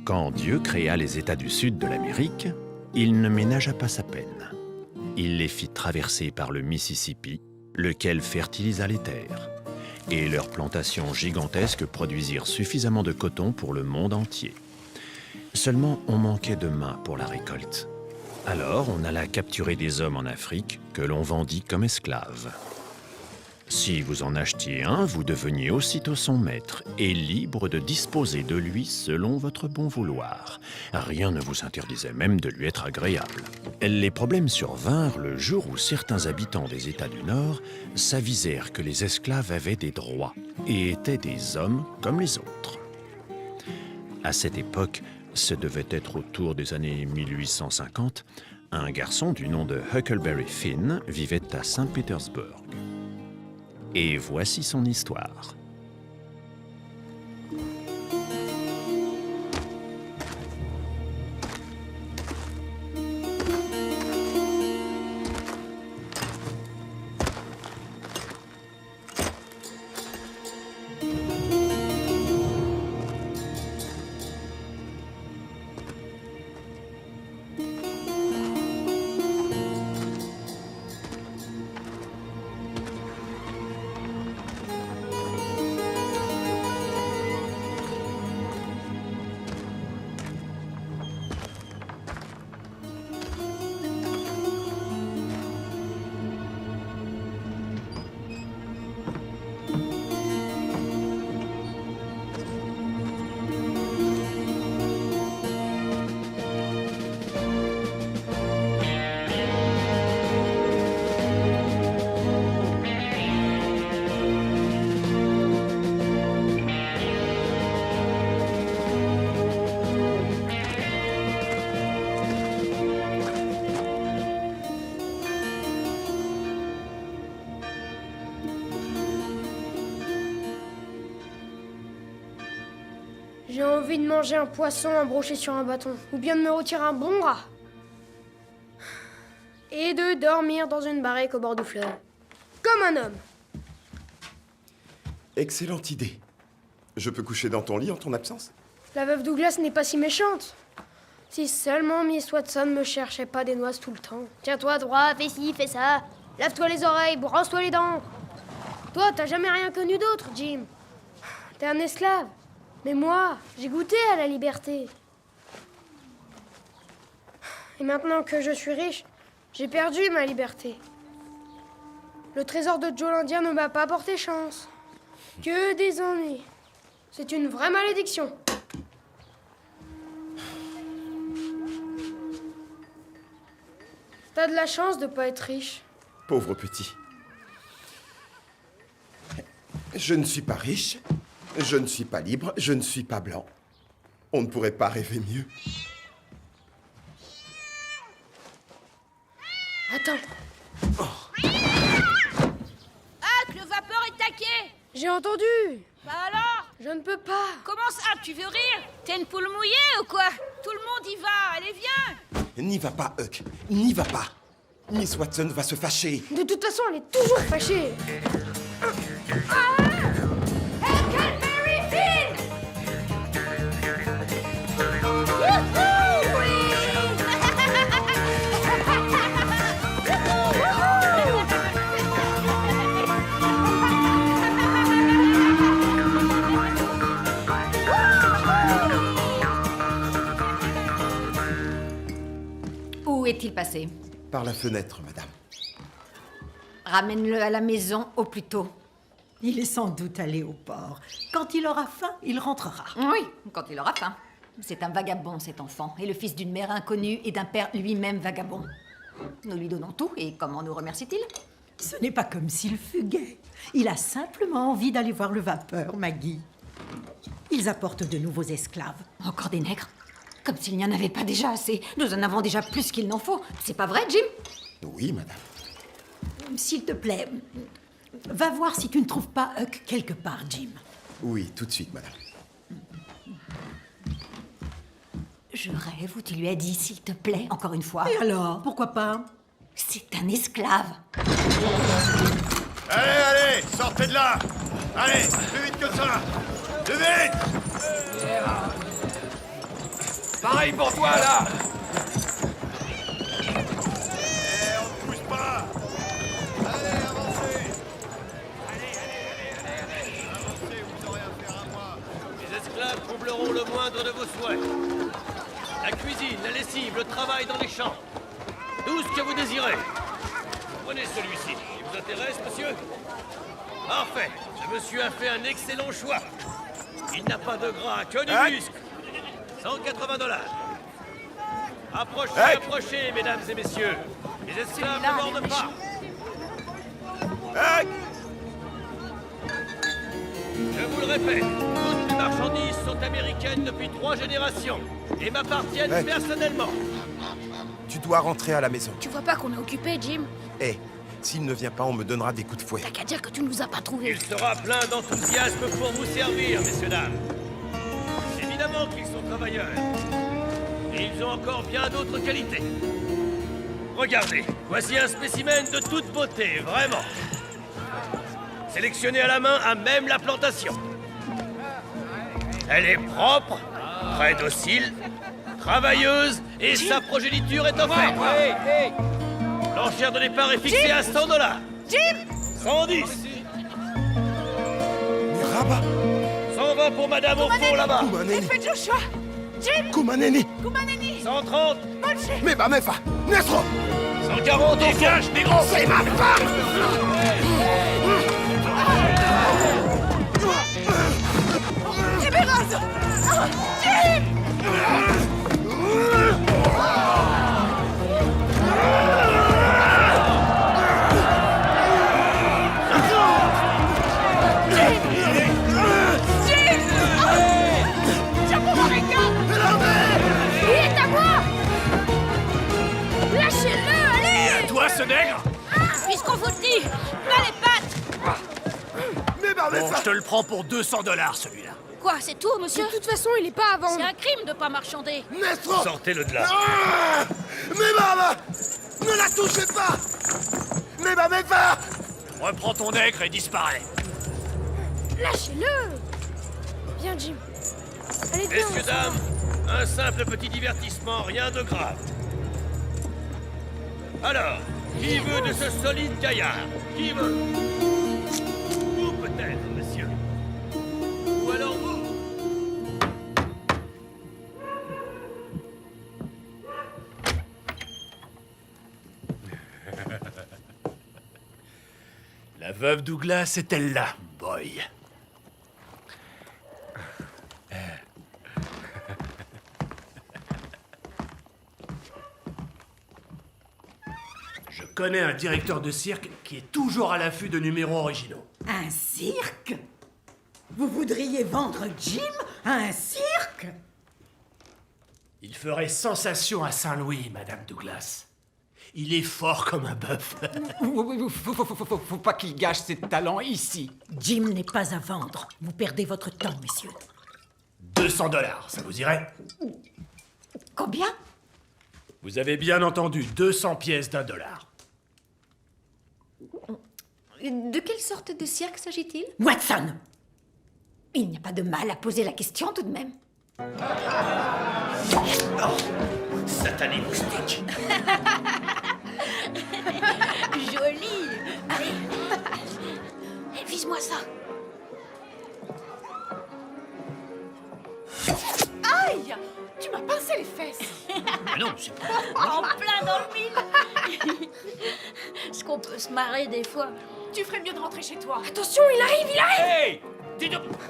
Quand Dieu créa les États du sud de l'Amérique, il ne ménagea pas sa peine. Il les fit traverser par le Mississippi, lequel fertilisa les terres. Et leurs plantations gigantesques produisirent suffisamment de coton pour le monde entier. Seulement, on manquait de mains pour la récolte. Alors, on alla capturer des hommes en Afrique que l'on vendit comme esclaves. Si vous en achetiez un, vous deveniez aussitôt son maître et libre de disposer de lui selon votre bon vouloir. Rien ne vous interdisait même de lui être agréable. Les problèmes survinrent le jour où certains habitants des États du Nord s'avisèrent que les esclaves avaient des droits et étaient des hommes comme les autres. À cette époque, ce devait être autour des années 1850, un garçon du nom de Huckleberry Finn vivait à Saint-Pétersbourg. Et voici son histoire. J'ai envie de manger un poisson embroché sur un bâton, ou bien de me retirer un bon rat. Et de dormir dans une barrique au bord du fleuve. Comme un homme. Excellente idée. Je peux coucher dans ton lit en ton absence? La veuve Douglas n'est pas si méchante. Si seulement Miss Watson me cherchait pas des noises tout le temps. Tiens-toi droit, fais ci, fais ça. Lave-toi les oreilles, brosse-toi les dents. Toi, t'as jamais rien connu d'autre, Jim. T'es un esclave. Mais moi, j'ai goûté à la liberté. Et maintenant que je suis riche, j'ai perdu ma liberté. Le trésor de Joe l'Indien ne m'a pas porté chance. Que des ennuis. C'est une vraie malédiction. T'as de la chance de pas être riche. Pauvre petit. Je ne suis pas riche, je ne suis pas libre, je ne suis pas blanc. On ne pourrait pas rêver mieux. Attends, Ah, que le vapeur est taqué! j'ai entendu. Bah alors? Je ne peux pas. Comment ça? Tu veux rire? T'es une poule mouillée ou quoi? Tout le monde y va, allez viens! N'y va pas, Huck, n'y va pas. Miss Watson va se fâcher. De toute façon, elle est toujours fâchée. Huckleberry Finn! Où est-il passé? Par la fenêtre, madame. Ramène-le à la maison au plus tôt. Il est sans doute allé au port. Quand il aura faim, il rentrera. Oui, quand il aura faim. C'est un vagabond, cet enfant, et le fils d'une mère inconnue et d'un père lui-même vagabond. Nous lui donnons tout, et comment nous remercie-t-il? Ce n'est pas comme s'il fuguait. Il a simplement envie d'aller voir le vapeur, Maggie. Ils apportent de nouveaux esclaves. Encore des nègres? Comme s'il n'y en avait pas déjà assez. Nous en avons déjà plus qu'il n'en faut. C'est pas vrai, Jim? Oui, madame. S'il te plaît, va voir si tu ne trouves pas Huck quelque part, Jim. Oui, tout de suite, madame. Je rêve où tu lui as dit, s'il te plaît, encore une fois. Et alors, pourquoi pas? C'est un esclave. Allez, allez, sortez de là! Allez, plus vite que ça! Plus vite! Pareil pour toi, là! Les esclaves combleront le moindre de vos souhaits. La cuisine, la lessive, le travail dans les champs. Tout ce que vous désirez. Prenez celui-ci. Il vous intéresse, monsieur? Parfait. Ce monsieur a fait un excellent choix. Il n'a pas de gras, que du muscle. 180 $. Approchez, approchez, mesdames et messieurs. Les esclaves ne mordent pas. Je vous le répète, toutes les marchandises sont américaines depuis 3 générations et m'appartiennent personnellement. Tu dois rentrer à la maison. Tu vois pas qu'on est occupé, Jim? S'il ne vient pas, on me donnera des coups de fouet. T'as qu'à dire que tu nous as pas trouvés. Il sera plein d'enthousiasme pour vous servir, messieurs, dames. Évidemment qu'ils sont travailleurs. Et ils ont encore bien d'autres qualités. Regardez, voici un spécimen de toute beauté, vraiment. Sélectionné à la main à même la plantation. Elle est propre, très docile, travailleuse et sa progéniture est offerte. L'enchère de départ est fixée à 100 $. Jim! 110. Mais Rabat 120 pour madame au fond là-bas. Fais Joshua! Jim! Kumaneni 130. Mais ma mefa Nestro 140 au fond. Négro. C'est ma femme Libérazo! Jim! Lâchez-le, allez! Toi, ce nègre! Puisqu'on vous le dit, pas les pattes! Mais ma Bon, mefa je te le prends pour 200 $, celui-là. Quoi, c'est tout, monsieur? De toute façon, il est pas à C'est vendre. un crime de pas marchander. Nestro Sortez-le de là. Mais maman ne la touchez pas Mais ma mefa Reprends ton nègre et disparais. Lâchez-le! Viens, Jim. Allez, viens. Messieurs, dames, un simple petit divertissement, rien de grave. Alors, qui veut de ce solide gaillard? Qui veut? Vous peut-être, monsieur. Ou alors vous? La veuve Douglas est-elle là, boy? Je connais un directeur de cirque qui est toujours à l'affût de numéros originaux. Un cirque? Vous voudriez vendre Jim à un cirque? Il ferait sensation à Saint-Louis, Madame Douglas. Il est fort comme un bœuf. Faut pas qu'il gâche ses talents ici. Jim n'est pas à vendre. Vous perdez votre temps, messieurs. 200 $, ça vous irait? Combien? Vous avez bien entendu, 200 pièces d'$1. De quelle sorte de cirque s'agit-il? Watson! Il n'y a pas de mal à poser la question tout de même. Satané moustique. Joli! Allez! Vise-moi ça! Aïe! Tu m'as pincé les fesses! Mais non, c'est pas... En plein dans le mille! Est-ce qu'on peut se marrer des fois? Tu ferais mieux de rentrer chez toi. Attention, il arrive, il arrive! Hey!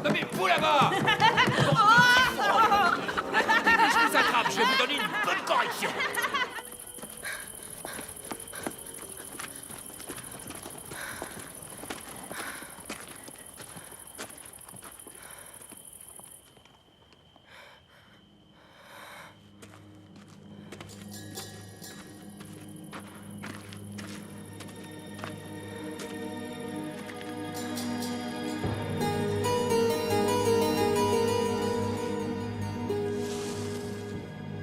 Non mais vous là-bas! Attendez que je vous attrape, je vais vous donner une bonne correction.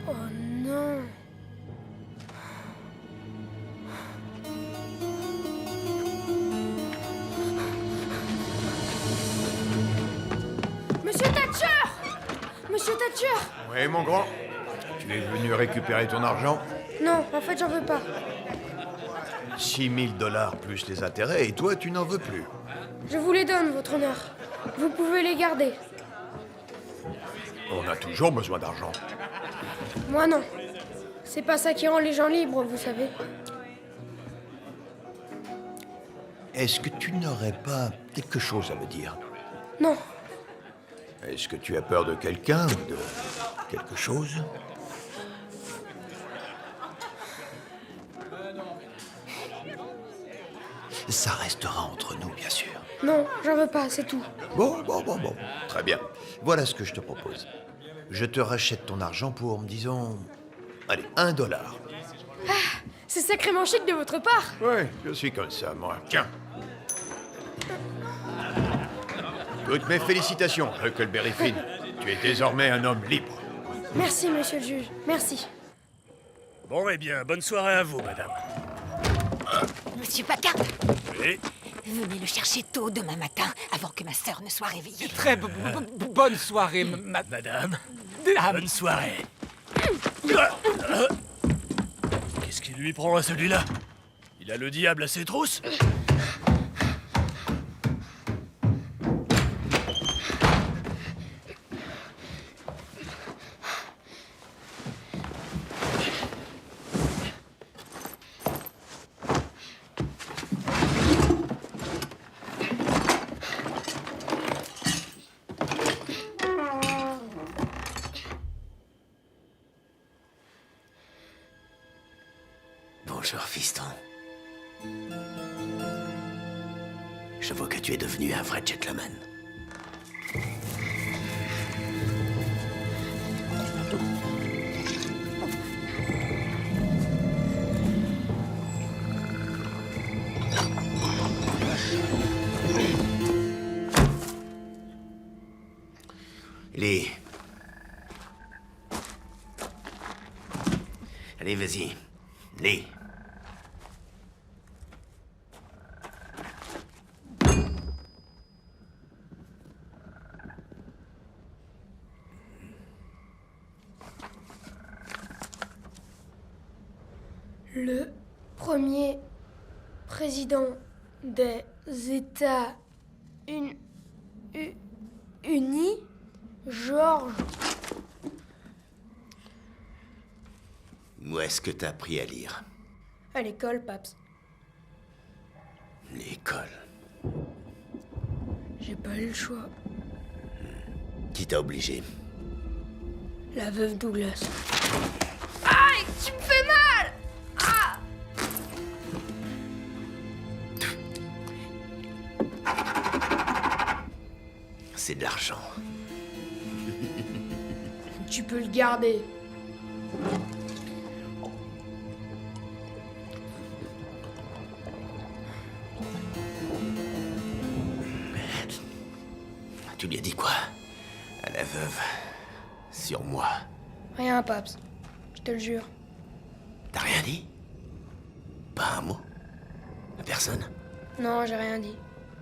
Oh non! Monsieur Thatcher! Monsieur Thatcher! Oui, mon grand. Tu es venu récupérer ton argent? Non, en fait, j'en veux pas. 6 000 $ plus les intérêts, et toi, tu n'en veux plus. Je vous les donne, votre honneur. Vous pouvez les garder. On a toujours besoin d'argent. Moi, non. C'est pas ça qui rend les gens libres, vous savez. Est-ce que tu n'aurais pas quelque chose à me dire? Non. Est-ce que tu as peur de quelqu'un ou de quelque chose? Ça restera entre nous, bien sûr. Non, j'en veux pas, c'est tout. Bon. Très bien. Voilà ce que je te propose. Je te rachète ton argent pour, disons... Allez, $1. C'est sacrément chic de votre part. Oui, je suis comme ça, moi. Tiens. Toutes mes félicitations, Huckleberry Finn. Tu es désormais un homme libre. Merci, monsieur le juge. Merci. Bon, eh bien, bonne soirée à vous, madame. Monsieur Packard, Oui. venez le chercher tôt demain matin, avant que ma sœur ne soit réveillée. Très bonne soirée, Madame. Bonne soirée. Qu'est-ce qui lui prend à celui-là? Il a le diable à ses trousses? Bonjour, fiston. Je vois que tu es devenu un vrai gentleman. Lee. Allez, vas-y. Lee. Le premier président des États-Unis, George. Où est-ce que t'as appris à lire? À l'école, Paps. L'école. J'ai pas eu le choix. Qui t'a obligé? La veuve Douglas. Aïe, tu me fais mal! Ah! C'est de l'argent. Tu peux le garder. Tu lui as dit quoi? À la veuve. Sur moi. Rien, Paps. Je te le jure. T'as rien dit? Pas un mot? À personne? Non, j'ai rien dit.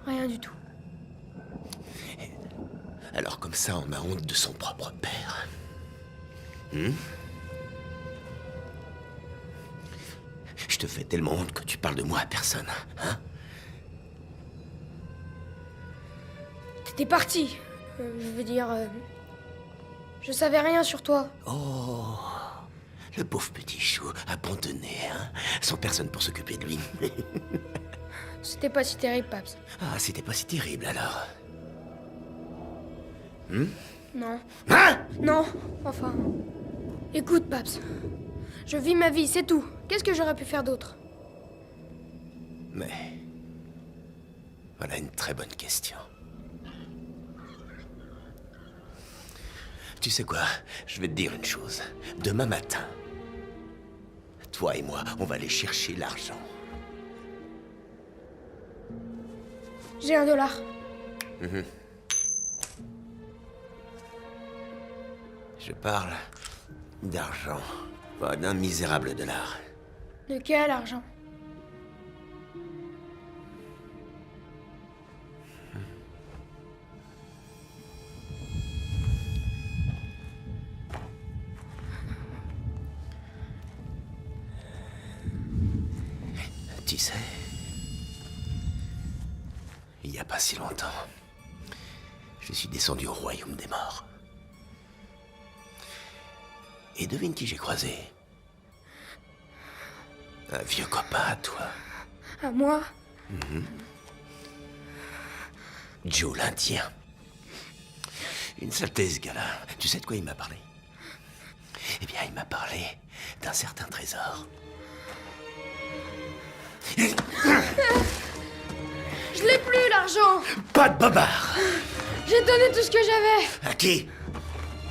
Rien du tout. Alors comme ça, on a honte de son propre père. Je te fais tellement honte que tu parles de moi à personne, hein? T'es parti. Je veux dire... je savais rien sur toi. Oh, le pauvre petit chou, abandonné, hein? Sans personne pour s'occuper de lui. C'était pas si terrible, Paps. Ah, c'était pas si terrible alors. Non. Hein? Non, enfin... Écoute, Paps. Je vis ma vie, c'est tout. Qu'est-ce que j'aurais pu faire d'autre? Mais... voilà une très bonne question. Tu sais quoi? Je vais te dire une chose. Demain matin, toi et moi, on va aller chercher l'argent. J'ai $1. Je parle d'argent, pas d'un misérable dollar. De quel argent? Tu sais, il n'y a pas si longtemps, je suis descendu au royaume des morts. Et devine qui j'ai croisé? Un vieux copain à toi. À moi? Joe l'Indien. Une saleté, ce gars-là. Tu sais de quoi il m'a parlé? Eh bien, il m'a parlé d'un certain trésor. Je l'ai plus, l'argent! Pas de bobard! J'ai donné tout ce que j'avais! À qui?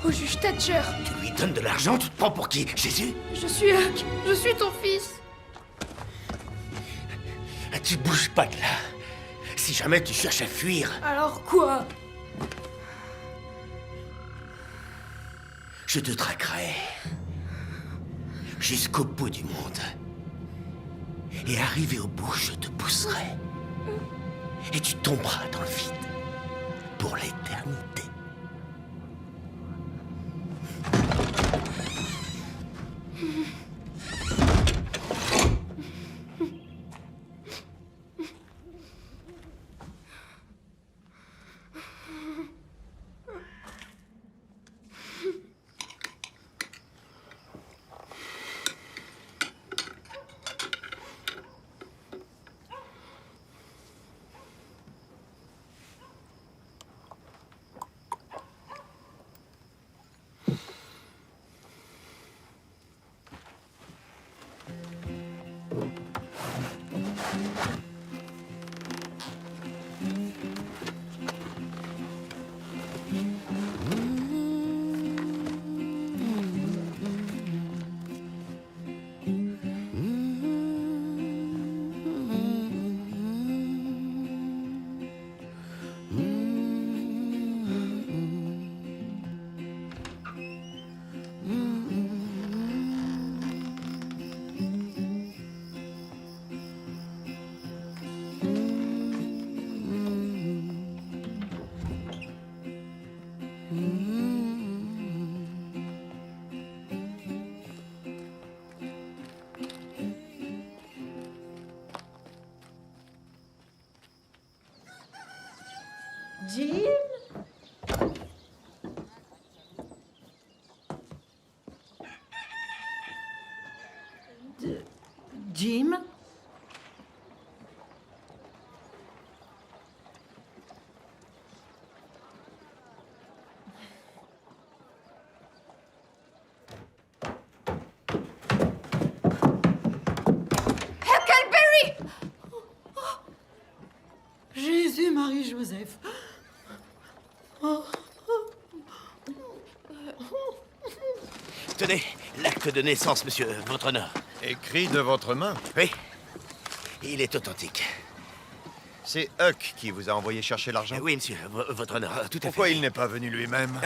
Au juge Thatcher. Tu lui donnes de l'argent, tu te prends pour qui? Jésus? Je suis Huck. Je suis ton fils. Ah, tu bouges pas de là. Si jamais tu cherches à fuir, Alors quoi? je te traquerai jusqu'au bout du monde. Et arrivé au bout, je te pousserai. Et tu tomberas dans le vide pour l'éternité. Jim? Jim? Huckleberry! Jésus, Marie-Joseph. Tenez, l'acte de naissance, monsieur, votre honneur. Écrit de votre main. Oui, il est authentique. C'est Huck qui vous a envoyé chercher l'argent? Oui, monsieur, votre honneur, tout à fait. Pourquoi il n'est pas venu lui-même?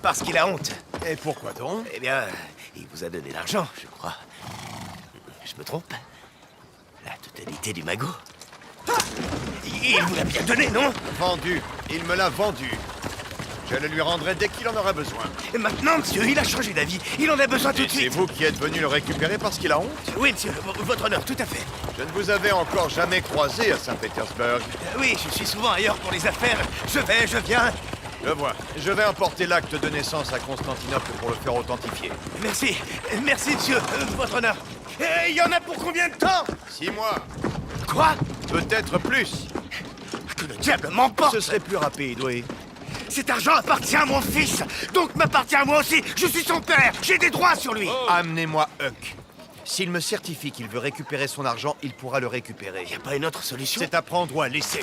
Parce qu'il a honte. Et pourquoi donc? Eh bien, il vous a donné l'argent, je crois. Je me trompe? La totalité du magot. Il vous l'a bien donné, non? Vendu. Il me l'a vendu. Je le lui rendrai dès qu'il en aura besoin. Et maintenant, monsieur, il a changé d'avis. Il en a besoin tout de C'est suite. vous qui êtes venu le récupérer parce qu'il a honte? Oui, monsieur, votre honneur, tout à fait. Je ne vous avais encore jamais croisé à Saint-Pétersbourg. Oui, je suis souvent ailleurs pour les affaires. Je vais, je viens. Le vois. Je vais emporter l'acte de naissance à Constantinople pour le faire authentifier. Merci, merci, monsieur, votre honneur. Et il y en a pour combien de temps? 6 mois. Quoi? Peut-être plus. Que le diable m'emporte. Ce serait plus rapide, oui. Cet argent appartient à mon fils, donc m'appartient à moi aussi. Je suis son père, j'ai des droits sur lui. Amenez-moi Huck. S'il me certifie qu'il veut récupérer son argent, il pourra le récupérer. Y a pas une autre solution? C'est à prendre ou à laisser.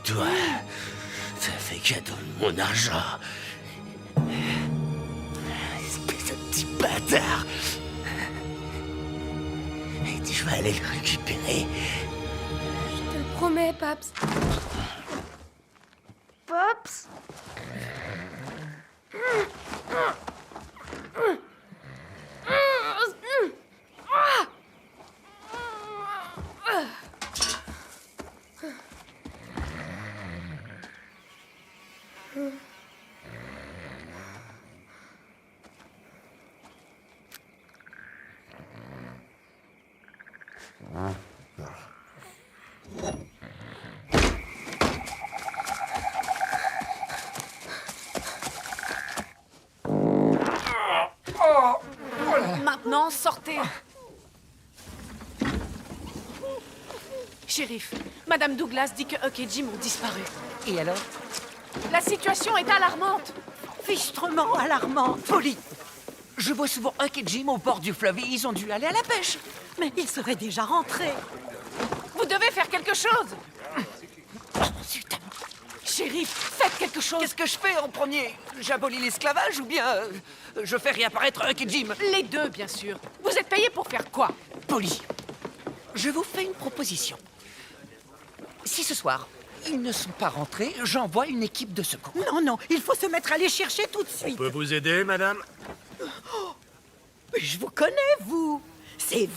Toi, ça fait cadeau de mon argent. Espèce de petit bâtard. Et tu vas aller le récupérer promets, Paps. Paps. Maintenant, sortez. Shérif, Madame Douglas dit que Huck et Jim ont disparu. Et alors? La situation est alarmante. Fichtrement alarmant. Polly! Je vois souvent Huck et Jim au bord du fleuve et ils ont dû aller à la pêche. Mais ils seraient déjà rentrés. Vous devez faire quelque chose. Zut! Shérif, faites quelque chose. Qu'est-ce que je fais en premier? J'abolis l'esclavage ou bien je fais réapparaître Huck et Jim? Les deux, bien sûr. Vous êtes payé pour faire quoi? Polly, je vous fais une proposition. Si ce soir, ils ne sont pas rentrés, j'envoie une équipe de secours. Non, non, il faut se mettre à les chercher tout de suite. On peut vous aider, madame? Mais je vous connais, vous. C'est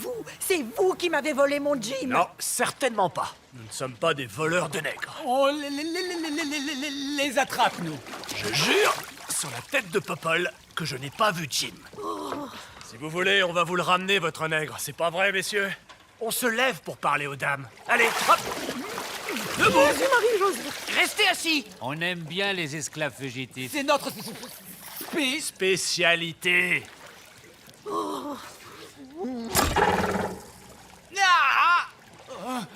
vous qui m'avez volé mon Jim. Non, certainement pas. Nous ne sommes pas des voleurs de nègres. On les attrape, nous. Je jure, sur la tête de Popol, que je n'ai pas vu Jim. Si vous voulez, on va vous le ramener, votre nègre. C'est pas vrai, messieurs? On se lève pour parler aux dames. Allez, hop! Debout! Restez assis. On aime bien les esclaves fugitifs. C'est notre Spécialité. Ah! Ah!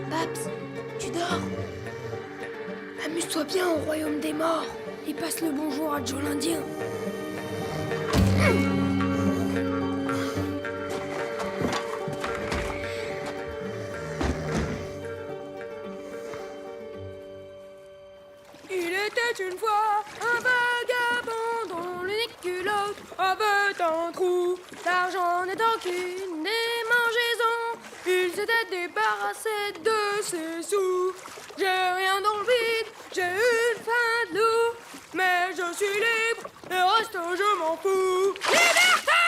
Babs, tu dors? Amuse-toi bien au royaume des morts et passe le bonjour à Joe l'Indien. Il était une fois un vagabond dont l'unique culotte avait un trou. L'argent n'étant qu'une démangeaison, il s'était débarrassé de ses sous. J'ai rien dans le vide, j'ai une faim de loup, mais je suis libre, le reste je m'en fous. Liberté!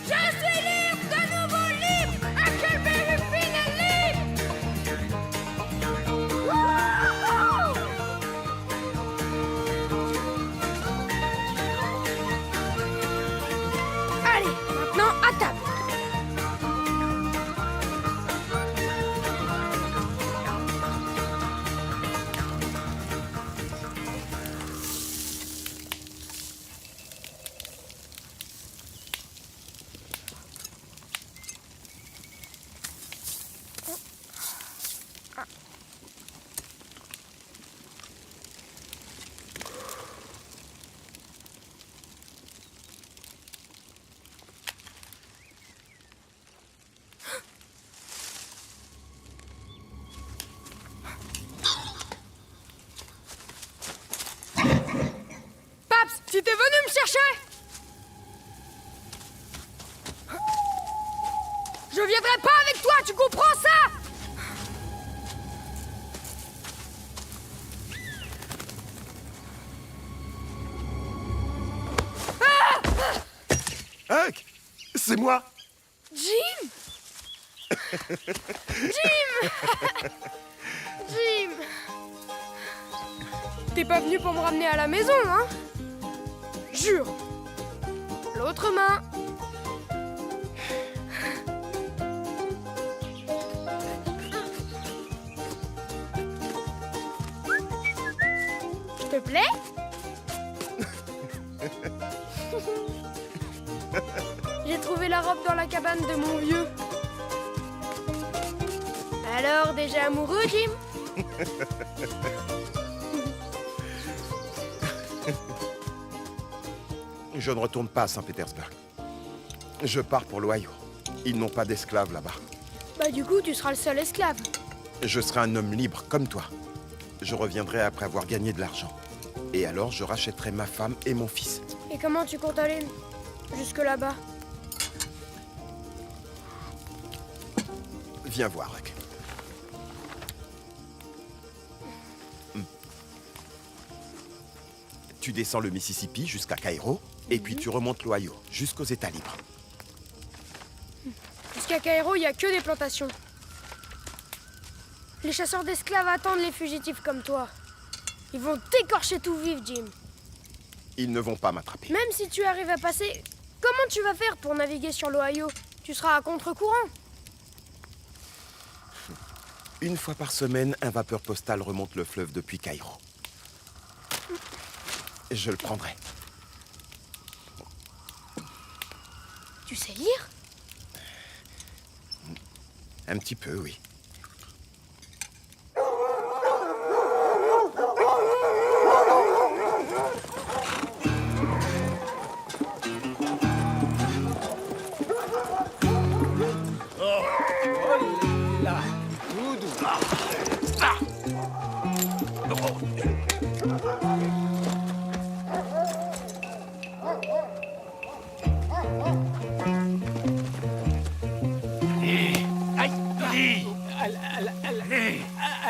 Je suis libre, de nouveau libre, à quel but finally! Wouhou! Allez, maintenant à table. Paps, si t'es venu me chercher, je viendrai pas avec toi, tu comprends ça? Huck, c'est moi. Jim! Jim! Jim! T'es pas venu pour me ramener à la maison, hein? Jure. L'autre main. Te plaît? J'ai trouvé la robe dans la cabane de mon vieux. Alors, déjà amoureux, Jim? Je ne retourne pas à Saint-Pétersbourg. Je pars pour l'Ohio. Ils n'ont pas d'esclaves là-bas. Bah du coup, tu seras le seul esclave. Je serai un homme libre comme toi. Je reviendrai après avoir gagné de l'argent. Et alors, je rachèterai ma femme et mon fils. Et comment tu comptes aller jusque là-bas? Viens voir, Huck. Tu descends le Mississippi jusqu'à Cairo, et puis tu remontes l'Ohio jusqu'aux États libres. Jusqu'à Cairo, il n'y a que des plantations. Les chasseurs d'esclaves attendent les fugitifs comme toi. Ils vont t'écorcher tout vif, Jim. Ils ne vont pas m'attraper. Même si tu arrives à passer, comment tu vas faire pour naviguer sur l'Ohio? Tu seras à contre-courant. Une fois par semaine, un vapeur postal remonte le fleuve depuis Cairo. Je le prendrai. Tu sais lire? Un petit peu, oui.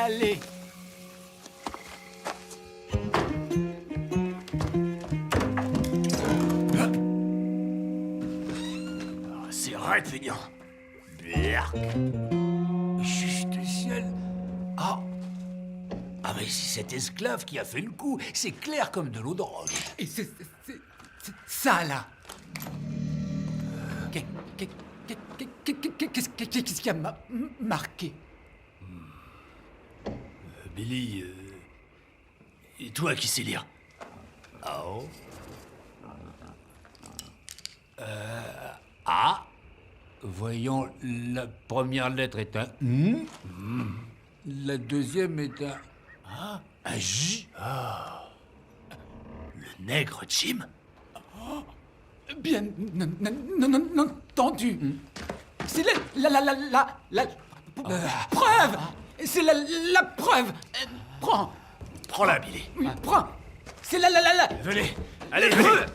Allez. C'est raide, feignant. Berk. Juste du ciel. Ah. Ah, mais c'est cet esclave qui a fait le coup. C'est clair comme de l'eau de roche. Et c'est ça, là. Qu'est-ce qui a marqué? Billy, et toi qui sais lire? Oh. Voyons, la première lettre est un M. La deuxième est un... Un J. Le nègre Jim? Bien entendu. C'est la preuve. C'est la preuve. Prends. Prends-la, Billy. Oui, prends. C'est la. Venez. Allez, venez.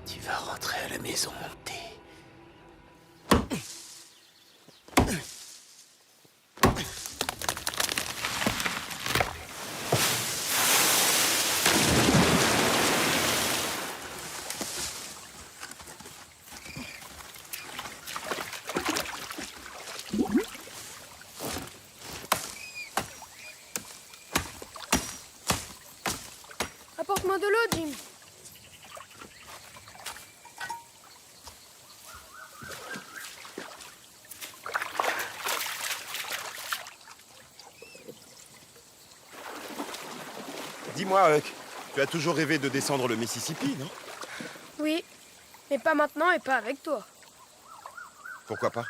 Tu vas rentrer à la maison, mon thé. Apporte-moi de l'eau, Jim. Dis-moi, Huck, tu as toujours rêvé de descendre le Mississippi, non? Oui, mais pas maintenant et pas avec toi. Pourquoi pas?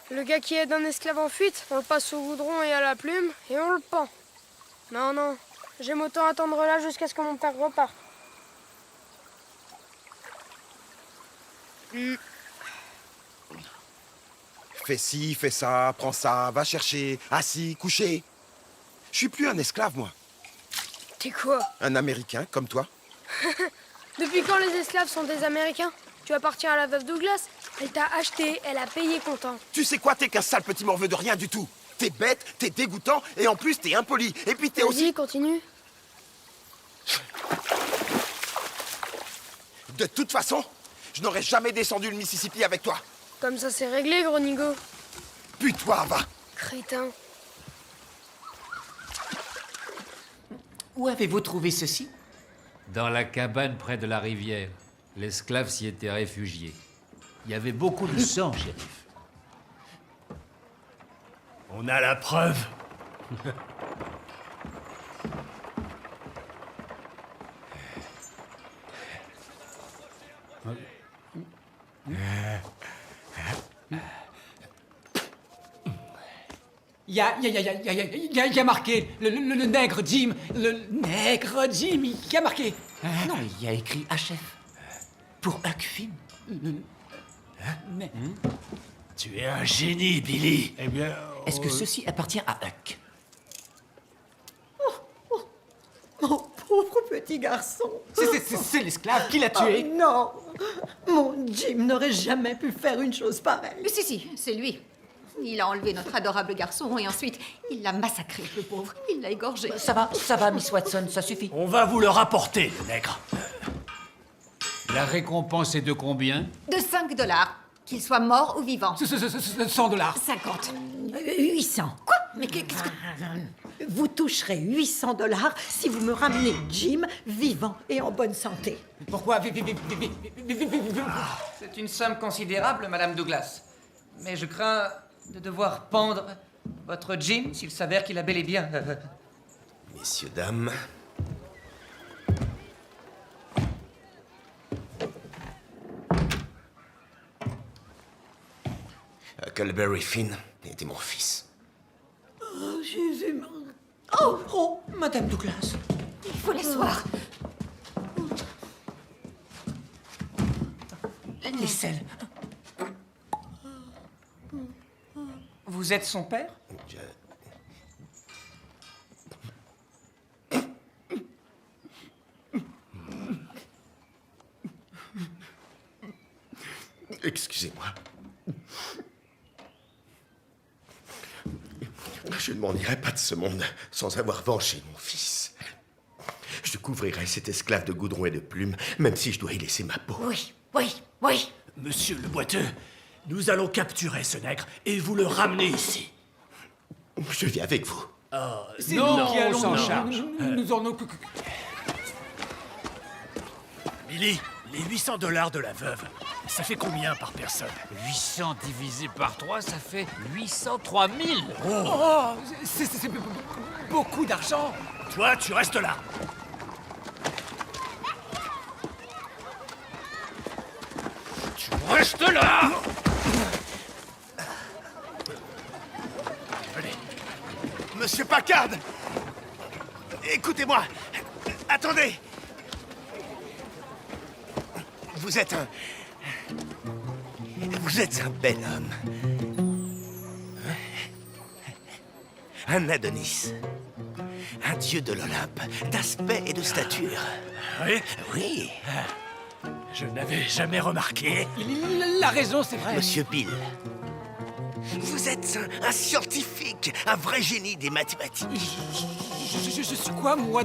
Le gars qui aide un esclave en fuite, on le passe au goudron et à la plume, et on le pend. Non, j'aime autant attendre là jusqu'à ce que mon père reparte. Fais ci, fais ça, prends ça, va chercher, assis, couché. Je suis plus un esclave, moi. T'es quoi? Un Américain, comme toi. Depuis quand les esclaves sont des Américains? Tu appartiens à la veuve Douglas? Elle t'a acheté, elle a payé content. Tu sais quoi, t'es qu'un sale petit morveux de rien du tout. T'es bête, t'es dégoûtant, et en plus t'es impoli. Et puis t'es aussi... Vas-y, continue. De toute façon, je n'aurais jamais descendu le Mississippi avec toi. Comme ça, c'est réglé, gros nigo. Puis-toi, va. Crétin. Où avez-vous trouvé ceci? Dans la cabane près de la rivière. L'esclave s'y était réfugié. Il y avait beaucoup de sang, shérif. On a la preuve. Il y a marqué le nègre Jim. Le nègre Jim, il y a marqué. Non, il y a écrit HF. Pour Huck Finn. Mais... Tu es un génie, Billy. Eh bien... Est-ce que ceci appartient à Huck? Mon pauvre petit garçon. C'est l'esclave qui l'a Oh tué. non. Mon Jim n'aurait jamais pu faire une chose pareille. Mais si, c'est lui. Il a enlevé notre adorable garçon et ensuite, il l'a massacré, le pauvre. Il l'a égorgé. Ça va, Miss Watson, ça suffit. On va vous le rapporter, le nègre. La récompense est de combien? De 5 $. Qu'il soit mort ou vivant. 100 $. 50. 800. Quoi? Mais qu'est-ce que... Vous toucherez 800 $ si vous me ramenez Jim vivant et en bonne santé. Pourquoi? C'est une somme considérable, Madame Douglas. Mais je crains de devoir pendre votre Jim s'il s'avère qu'il a bel et bien... Messieurs, dames... Huckleberry Finn était mon fils. Oh, Jésus. Oh, Madame Douglas. Il faut l'asseoir. L'aisselle. Vous êtes son père? Excusez-moi. Je ne m'en irai pas de ce monde sans avoir vengé mon fils. Je couvrirai cet esclave de goudron et de plumes, même si je dois y laisser ma peau. Oui. Monsieur le boiteux, nous allons capturer ce nègre et vous le ramener ici. Je viens avec vous. C'est Non, nous qui on allons s'en charge. Nous en... Billy, les 800 $ de la veuve, ça fait combien par personne? 800 divisé par 3, ça fait 803 000. Oh, c'est beaucoup d'argent. Toi, tu restes là. Tu restes là. Venez. Monsieur Packard! Écoutez-moi! Attendez! Vous êtes un bel homme. Un Adonis. Un dieu de l'Olympe, d'aspect et de stature. Oui? Oui, Je n'avais jamais remarqué. Il a raison, c'est vrai. Monsieur Bill, vous êtes un scientifique, un vrai génie des mathématiques. Je suis quoi, moi,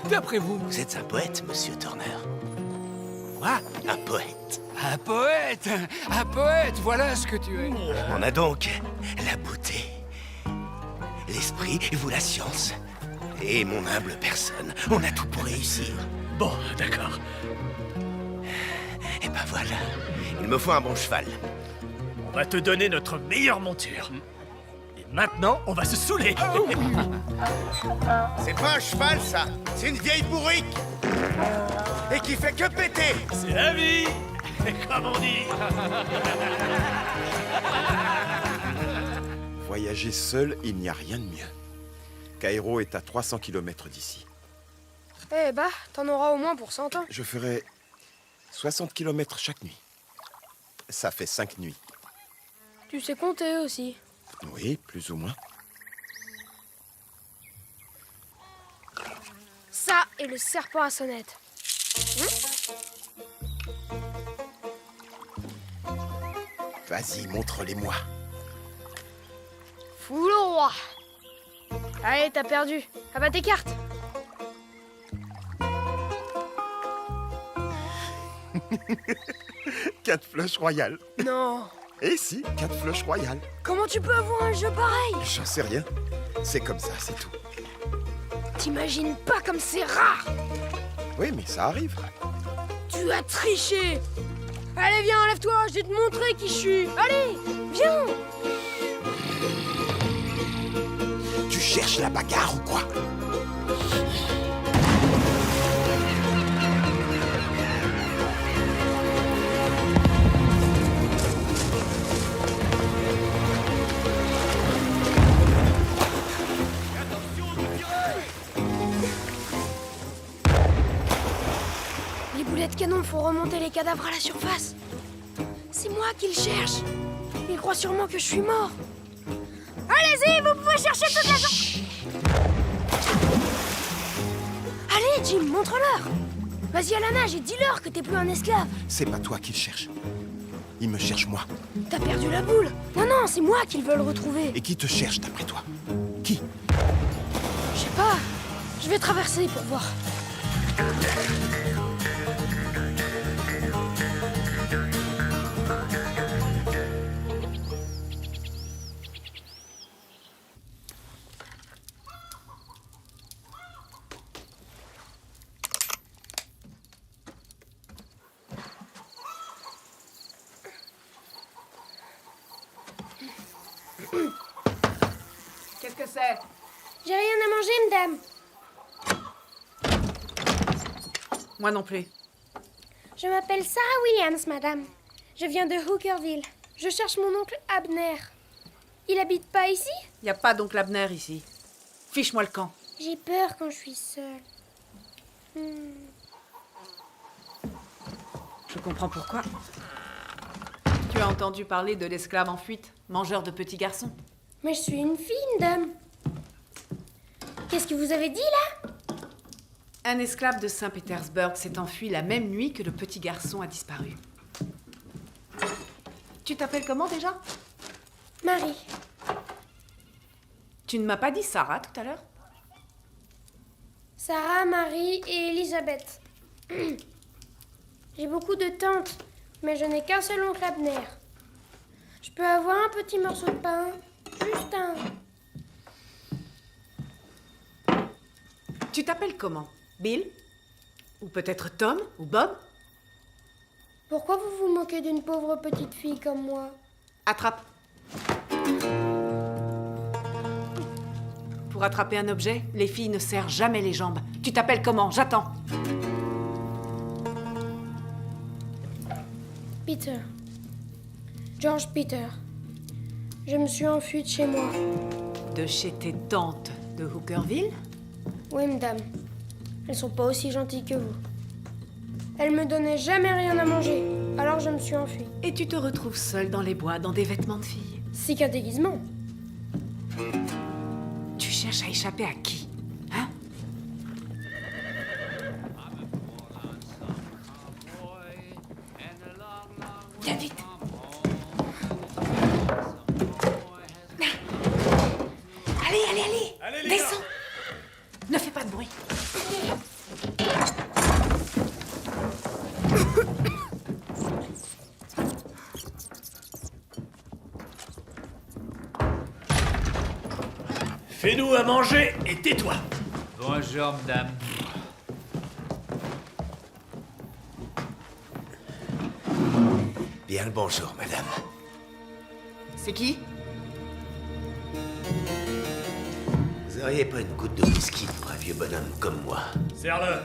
d'après vous? vous êtes un poète, monsieur Turner. Moi, un poète. Un poète. Un poète, voilà ce que tu es. On a donc la beauté, l'esprit, et vous la science. Et mon humble personne, on a tout pour réussir. Bon, d'accord. Et ben voilà, il me faut un bon cheval. On va te donner notre meilleure monture. Et maintenant, on va se saouler. C'est pas un cheval, ça! C'est une vieille bourrique! Et qui fait que péter! C'est la vie, comme on dit. Voyager seul, il n'y a rien de mieux. Cairo est à 300 km d'ici. Eh bah, t'en auras au moins pour 100 ans. Je ferai 60 km chaque nuit. Ça fait 5 nuits. Tu sais compter aussi. Oui, plus ou moins. Ça et le serpent à sonnette. Vas-y, montre-les-moi. Fou le roi. Allez, t'as perdu. Abat tes cartes. Quatre flushs royales. Non. Eh si, 4 flushs royales. Comment tu peux avoir un jeu pareil? J'en sais rien. C'est comme ça, c'est tout. T'imagines pas comme c'est rare. Oui, mais ça arrive. Tu as triché. Allez, viens, lève-toi, je vais te montrer qui je suis. Allez, viens. Tu cherches la bagarre ou quoi? Les boulets de canon font remonter les cadavres à la surface. C'est moi qui le cherche. Ils croient sûrement que je suis mort. Allez-y, vous pouvez chercher toute la journée. Allez, Jim, montre-leur. Vas-y à la nage et dis-leur que t'es plus un esclave. C'est pas toi qui le cherche. Ils me cherchent moi. T'as perdu la boule. Non, c'est moi qu'ils veulent retrouver. Et qui te cherche d'après toi? Qui? Je sais pas. Je vais traverser pour voir. Qu'est-ce que c'est? J'ai rien à manger, madame. Moi non plus. Je m'appelle Sarah Williams, madame. Je viens de Hookerville. Je cherche mon oncle Abner. Il habite pas ici? Y a pas d'oncle Abner ici. Fiche-moi le camp. J'ai peur quand je suis seule. Je comprends pourquoi. Tu as entendu parler de l'esclave en fuite, mangeur de petits garçons? Mais je suis une fille, madame. Qu'est-ce que vous avez dit, là? Un esclave de Saint-Pétersbourg s'est enfui la même nuit que le petit garçon a disparu. Tu t'appelles comment déjà? Marie. Tu ne m'as pas dit Sarah tout à l'heure? Sarah, Marie et Elisabeth. J'ai beaucoup de tantes, mais je n'ai qu'un seul oncle Abner. Je peux avoir un petit morceau de pain? Juste un. Tu t'appelles comment? Bill? Ou peut-être Tom? Ou Bob? Pourquoi vous vous moquez d'une pauvre petite fille comme moi? Attrape. Pour attraper un objet, les filles ne serrent jamais les jambes. Tu t'appelles comment? J'attends. Peter. George Peter. Je me suis enfuie de chez moi. De chez tes tantes de Hookerville? Oui, madame. Elles sont pas aussi gentilles que vous. Elles me donnaient jamais rien à manger, alors je me suis enfuie. Et tu te retrouves seule dans les bois, dans des vêtements de fille. C'est qu'un déguisement. Tu cherches à échapper à qui? Hein? Viens vite. Allez, les descends. Ne fais pas de bruit. Fais-nous à manger et tais-toi. Bonjour, madame. Bien le bonjour, madame. C'est qui? Vous auriez pas une goutte de whisky pour un vieux bonhomme comme moi? Serre-le.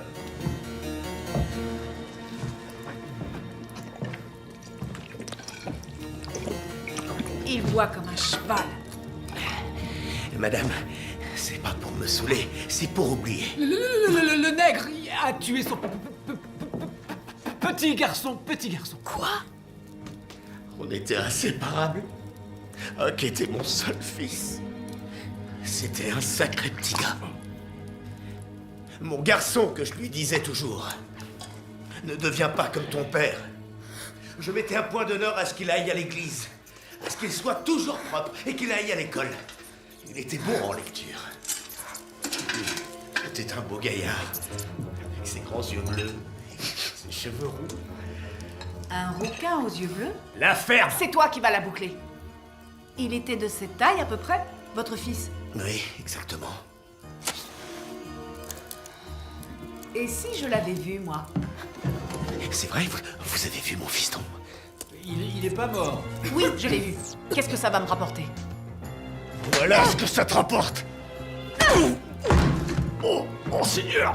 Il boit comme un cheval. Madame, c'est pas pour me saouler, c'est pour oublier. Le nègre a tué son petit garçon, Quoi? On était inséparables. Huck était mon seul fils. C'était un sacré petit gars. Mon garçon que je lui disais toujours. Ne deviens pas comme ton père. Je mettais un point d'honneur à ce qu'il aille à l'église. à ce qu'il soit toujours propre et qu'il aille à l'école. Il était bon en lecture. C'était un beau gaillard, avec ses grands yeux bleus, ses cheveux roux. Un rouquin aux yeux bleus? La ferme! C'est toi qui vas la boucler. Il était de cette taille à peu près, votre fils? Oui, exactement. Et si je l'avais vu, moi? C'est vrai, vous avez vu mon fiston? Il est pas mort. Oui, je l'ai vu. Qu'est-ce que ça va me rapporter? Voilà ce que ça te rapporte! Oh, monseigneur!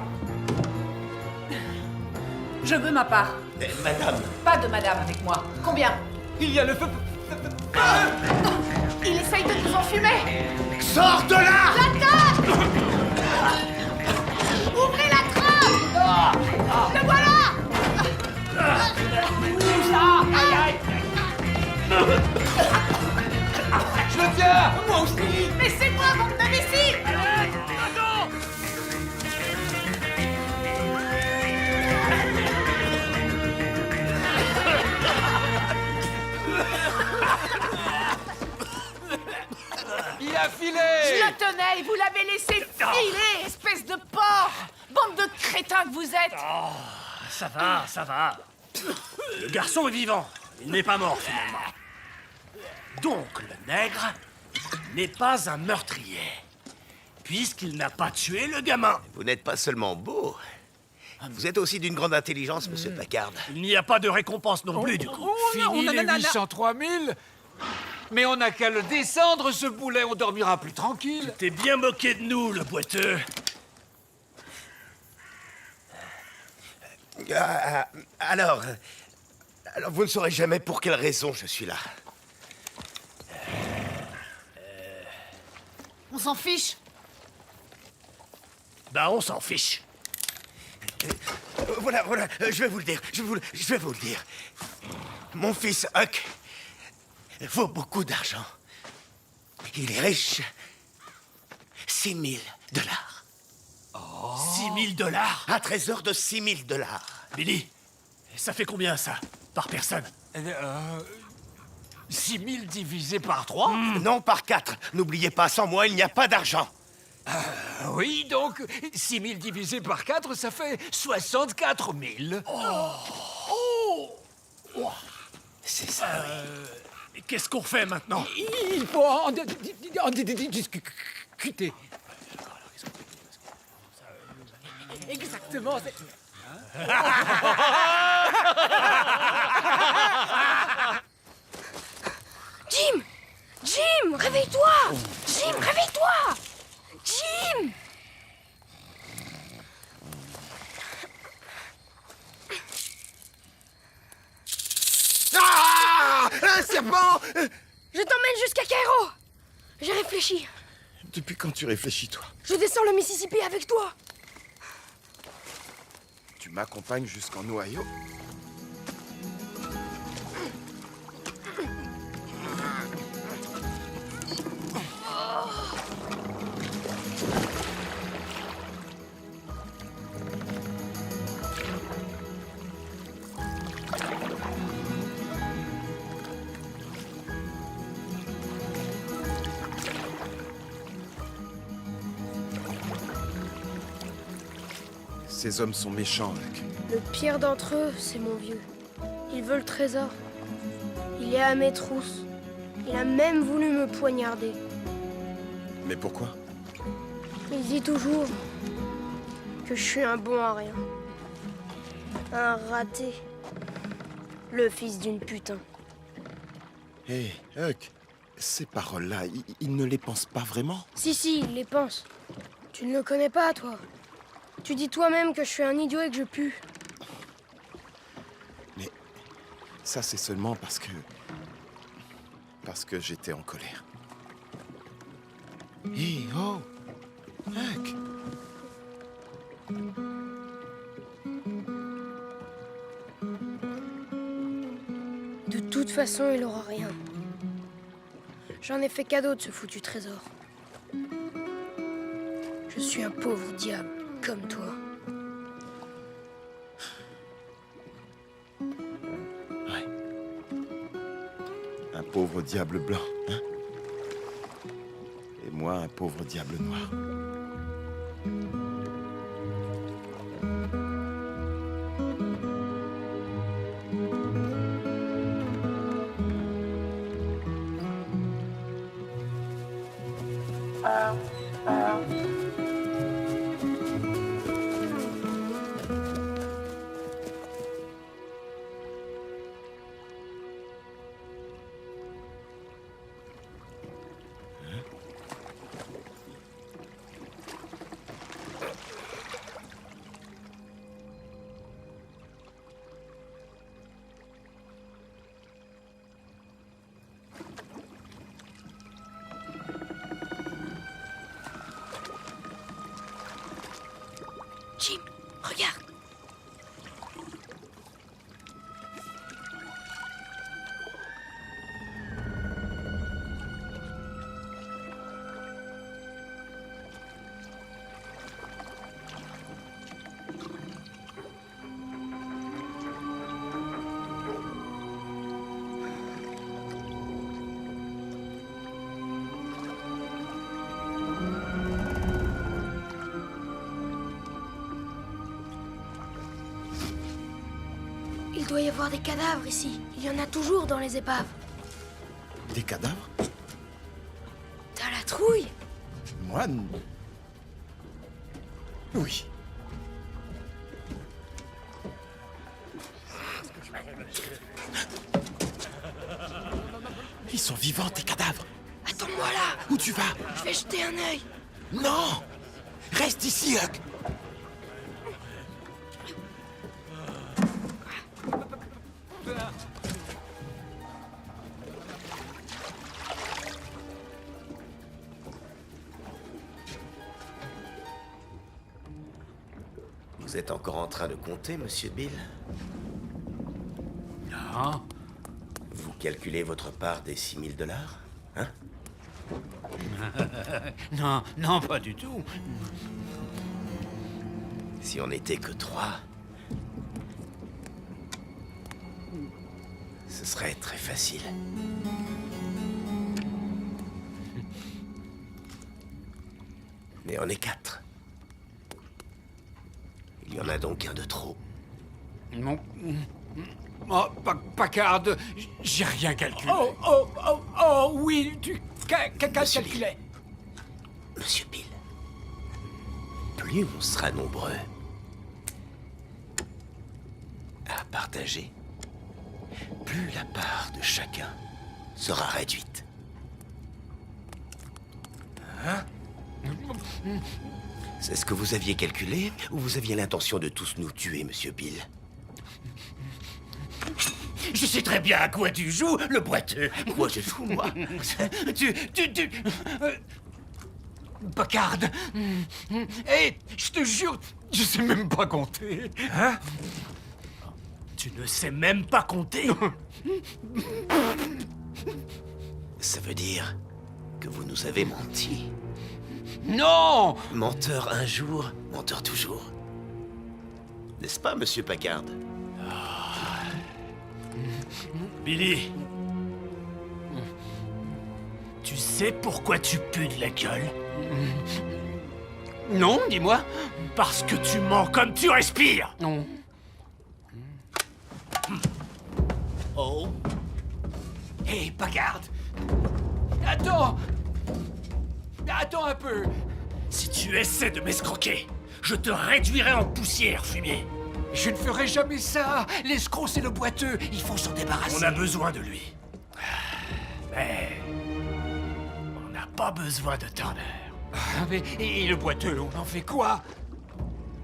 Je veux ma part. Madame! Pas de madame avec moi. Combien? Il y a le feu. Il essaye de nous enfumer. Sors de là! Ouvrez la trappe. Le voilà. Je le tiens. Moi aussi. Mais c'est moi, bande d'imbéciles. Il a filé. Je le tenais et vous l'avez laissé filer, espèce de porc. Bande de crétins que vous êtes. Oh, ça va, ça va. Le garçon est vivant. Il n'est pas mort, finalement. Donc, le nègre n'est pas un meurtrier, puisqu'il n'a pas tué le gamin. Vous n'êtes pas seulement beau, vous êtes aussi d'une grande intelligence, monsieur Packard. Il n'y a pas de récompense non plus, du coup. Fini les 803 000. Mais on n'a qu'à le descendre, ce boulet, on dormira plus tranquille. T'es bien moqué de nous, le boiteux. Alors, vous ne saurez jamais pour quelle raison je suis là. On s'en fiche. Bah, on s'en fiche. Voilà, je vais vous le dire, je vais vous le dire. Mon fils Huck vaut beaucoup d'argent. Il est riche. 6 000 $. 6 000 $. Un trésor de 6 000 $. Billy, ça fait combien, ça, par personne? 6 000 divisé par 3. Non, par 4. N'oubliez pas, sans moi, il n'y a pas d'argent. Oui, donc 6 000 divisé par 4, ça fait 64 000. C'est ça, Qu'est-ce qu'on fait maintenant? Il faut en discuter. Exactement. Jim! Jim, réveille-toi! Jim, réveille-toi! Jim! Ah! Un serpent! Je t'emmène jusqu'à Cairo! J'ai réfléchi. Depuis quand tu réfléchis, toi? Je descends le Mississippi avec toi. Tu m'accompagnes jusqu'en Ohio? Ces hommes sont méchants, Huck. Le pire d'entre eux, c'est mon vieux. Il veut le trésor. Il est à mes trousses. Il a même voulu me poignarder. Mais pourquoi? Il dit toujours que je suis un bon à rien. Un raté. Le fils d'une putain. Hé, Huck, ces paroles-là, il ne les pense pas vraiment? Si, il les pense. Tu ne le connais pas, toi. Tu dis toi-même que je suis un idiot et que je pue. Mais ça, c'est seulement parce que j'étais en colère. Hé, oh, Huck. De toute façon, il aura rien. J'en ai fait cadeau de ce foutu trésor. Je suis un pauvre diable, comme toi. pauvre diable blanc, hein? Et moi, un pauvre diable noir. Jim, regarde. Il doit y avoir des cadavres ici. Il y en a toujours dans les épaves. Des cadavres? T'as la trouille? Moi? Oui. Ils sont vivants, tes cadavres. Attends-moi là. Où tu vas? Je vais jeter un œil. Non! Reste ici, Huck. Vous êtes encore en train de compter, monsieur Bill? Non. Vous calculez votre part des 6 000 $, hein? Non, non, pas du tout. Si on n'était que 3, ce serait très facile. Mais on est 4. Il y en a donc un de trop. Non. Oh, Packard, j'ai rien calculé. Oh, oui, tu calculais. Monsieur Bill, plus on sera nombreux à partager, plus la part de chacun sera réduite. Hein? C'est ce que vous aviez calculé, ou vous aviez l'intention de tous nous tuer, monsieur Bill? Je sais très bien à quoi tu joues, le boiteux. Moi, je joue, moi. Packard. Hé, je te jure, je sais même pas compter. Hein? Tu ne sais même pas compter? Ça veut dire que vous nous avez menti. Non! Menteur un jour, menteur toujours. N'est-ce pas, monsieur Packard? Billy, tu sais pourquoi tu pues de la gueule? Non, dis-moi. Parce que tu mens comme tu respires. Non. Oh. Hé, Packard. Attends. Attends un peu. Si tu essaies de m'escroquer, je te réduirai en poussière, fumier. Je ne ferai jamais ça. L'escroc, c'est le boiteux. Il faut s'en débarrasser. On a besoin de lui. Mais on n'a pas besoin de Turner. Mais, et le boiteux, on en fait quoi?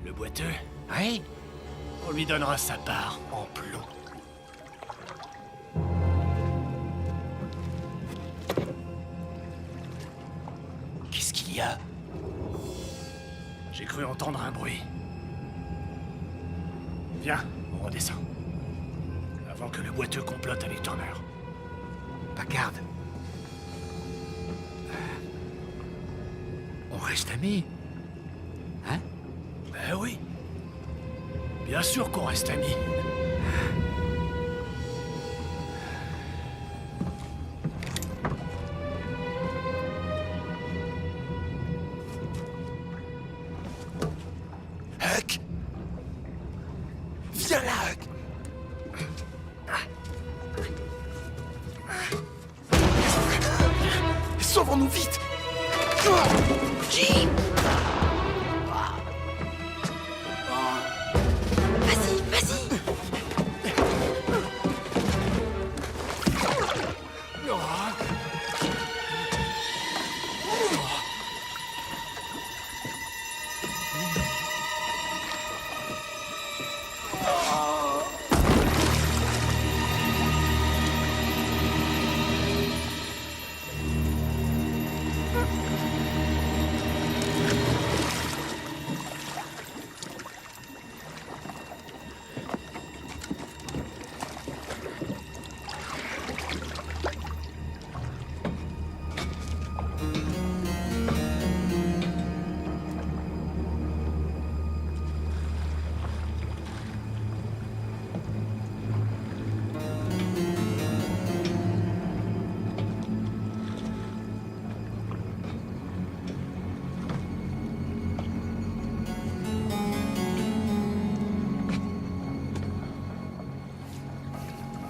Le boiteux, Oui. on lui donnera sa part en plomb. Qu'est-ce qu'il y a? J'ai cru entendre un bruit. Viens, on redescend. Avant que le boiteux complote avec Turner. Packard. On reste amis. Hein? Ben oui. Bien sûr qu'on reste amis. Viens là, Huck. Sauvons-nous vite. Jim! Vas-y, vas-y!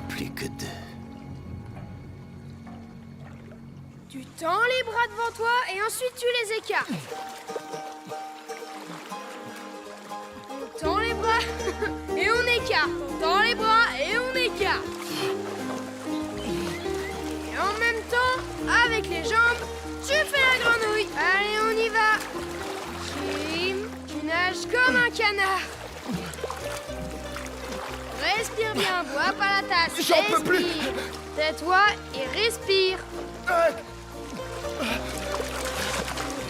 Plus que 2. Tu tends les bras devant toi et ensuite tu les écartes. On tend les bras et on écarte. On tend les bras et on écarte. Et en même temps, avec les jambes, tu fais la grenouille. Allez, on y va. Jim, tu nages comme un canard. Respire bien, bois pas la tasse. J'en peux plus. Respire. Tais-toi et respire.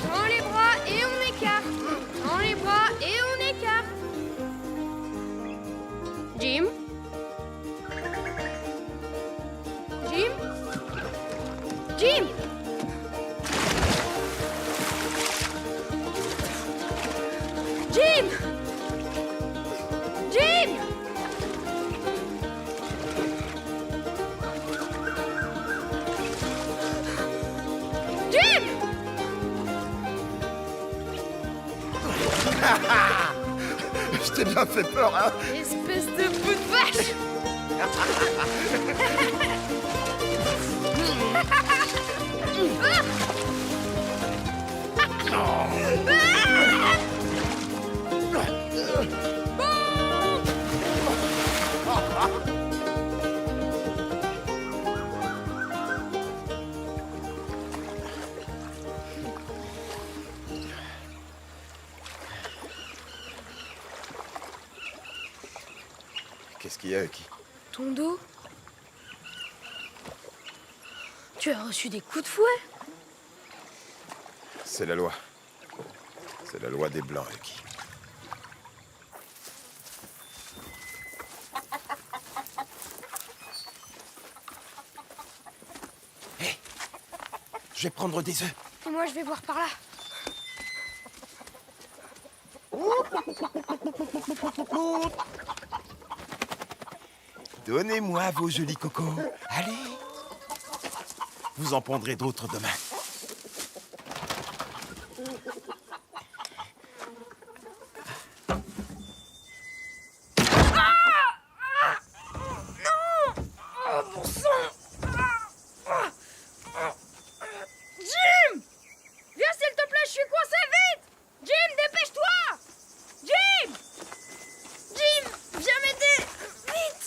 Tends les bras et on écarte. Tends les bras et on écarte. Jim? Jim? Jim? Jim? Jim? Jim! Je t'ai bien fait peur, hein? Espèce de bout de vache! Qu'est-ce qu'il y a, Hucky? Ton dos? Tu as reçu des coups de fouet? C'est la loi. C'est la loi des Blancs, Hucky. Hé! Je vais prendre des œufs. Et moi, je vais voir par là. Donnez-moi vos jolis cocos. Allez. Vous en pondrez d'autres demain. Jim! Viens, s'il te plaît, je suis coincé, vite! Jim, dépêche-toi! Jim! Jim, viens m'aider! Vite!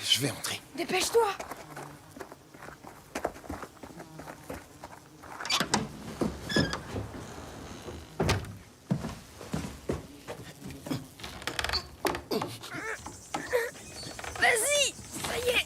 Je vais entrer. Dépêche-toi! Vas-y, ça y est.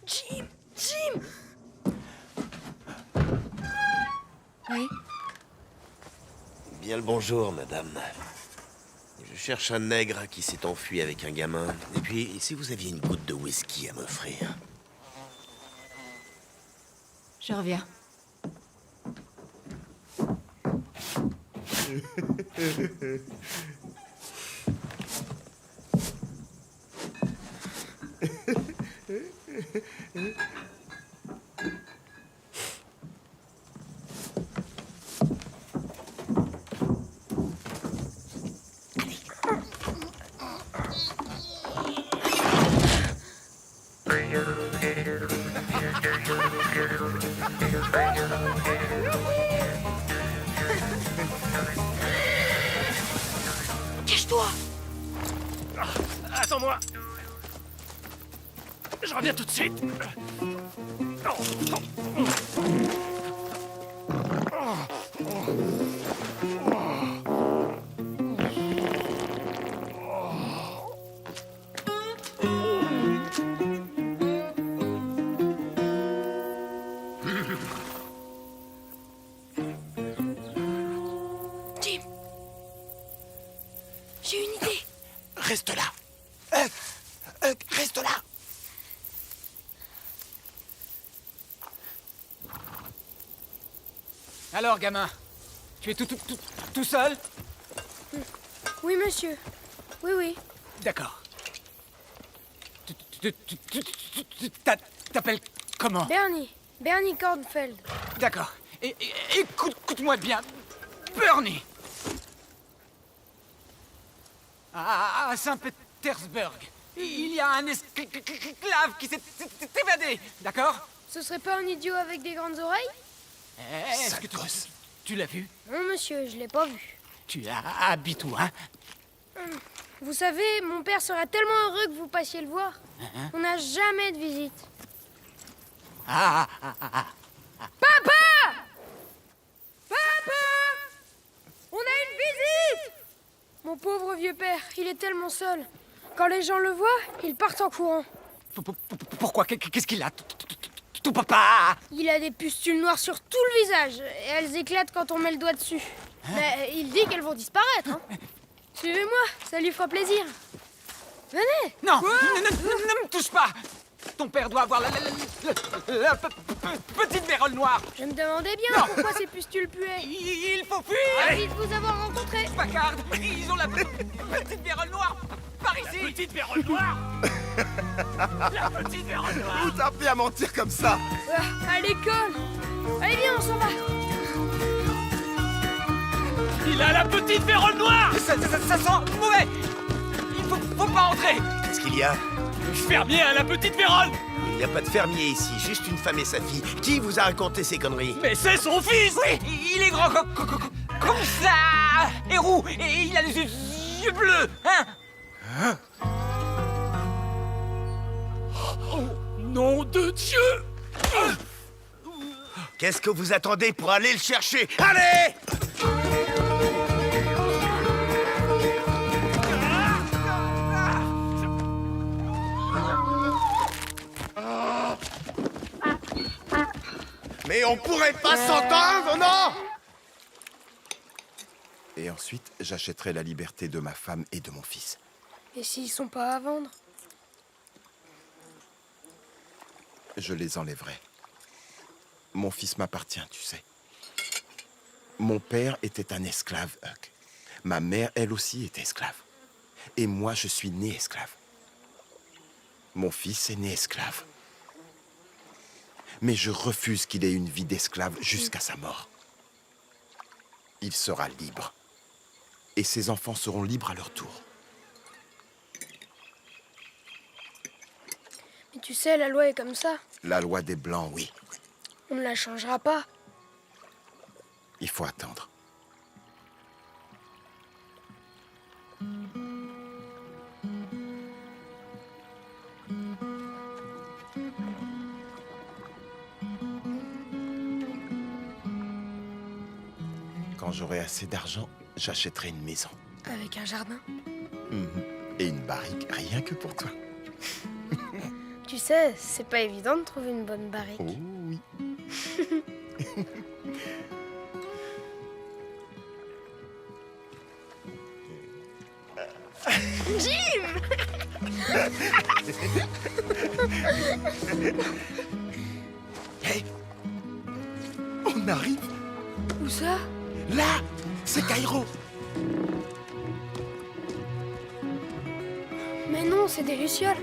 Jim! Jim! Oui? Bien le bonjour, madame. Je cherche un nègre qui s'est enfui avec un gamin. Et puis, si vous aviez une goutte de whisky à m'offrir. Je reviens. Cache-toi! Attends-moi. Je reviens tout de suite. Jim! J'ai une idée! Reste là. Reste là. Alors, gamin, tu es tout seul? Oui, monsieur. Oui, oui. D'accord. T'appelles comment? Bernie. Bernie Kornfeld. D'accord. Écoute-moi bien. Bernie. À Saint-Pétersbourg, il y a un esclave qui s'est évadé, d'accord? Ce serait pas un idiot avec des grandes oreilles? Est-ce que tu l'as vu? Non, monsieur, je l'ai pas vu. Tu habites où, hein? Vous savez, mon père serait tellement heureux que vous passiez le voir. On n'a jamais de visite. Papa! Papa! On a une visite! Mon pauvre vieux père, il est tellement seul. Quand les gens le voient, ils partent en courant. Pourquoi? Qu'est-ce qu'il a? Ton papa? Il a des pustules noires sur tout le visage, et elles éclatent quand on met le doigt dessus. Mais il dit qu'elles vont disparaître, hein. Suivez-moi, ça lui fera plaisir. Venez! Non! Ne me touche pas! Ton père doit avoir la petite vérole noire! Je me demandais bien Non. pourquoi ces pustules puaient. Il faut fuir! Ravi de vous avoir rencontré. Packard, ils ont la petite vérole noire par ici! La petite vérole noire. La petite vérole noire. Vous t'appelez à mentir comme ça? À l'école. Allez, viens, on s'en va. Il a la petite vérole noire. Ça sent mauvais! Il faut pas entrer! Qu'est-ce qu'il y a? Le fermier a la petite vérole. Il n'y a pas de fermier ici, juste une femme et sa fille. Qui vous a raconté ces conneries? Mais c'est son fils. Oui, il est grand comme ça! Et roux! Et il a les yeux bleus! Hein? Oh, nom de Dieu. Qu'est-ce que vous attendez pour aller le chercher? Allez! Mais on pourrait pas s'entendre, non? Et ensuite, j'achèterai la liberté de ma femme et de mon fils. Et s'ils sont pas à vendre? Je les enlèverai. Mon fils m'appartient, tu sais. Mon père était un esclave, Huck. Ma mère, elle aussi, était esclave. Et moi, je suis né esclave. Mon fils est né esclave. Mais je refuse qu'il ait une vie d'esclave jusqu'à sa mort. Il sera libre. Et ses enfants seront libres à leur tour. Mais tu sais, la loi est comme ça. La loi des Blancs, oui. On ne la changera pas. Il faut attendre. Quand j'aurai assez d'argent, j'achèterai une maison. Avec un jardin. Et une barrique, rien que pour toi. Tu sais, c'est pas évident de trouver une bonne barrique. Oh oui. Jim! Hey! On arrive! Où ça? Là! C'est Cairo! Mais non, c'est des lucioles.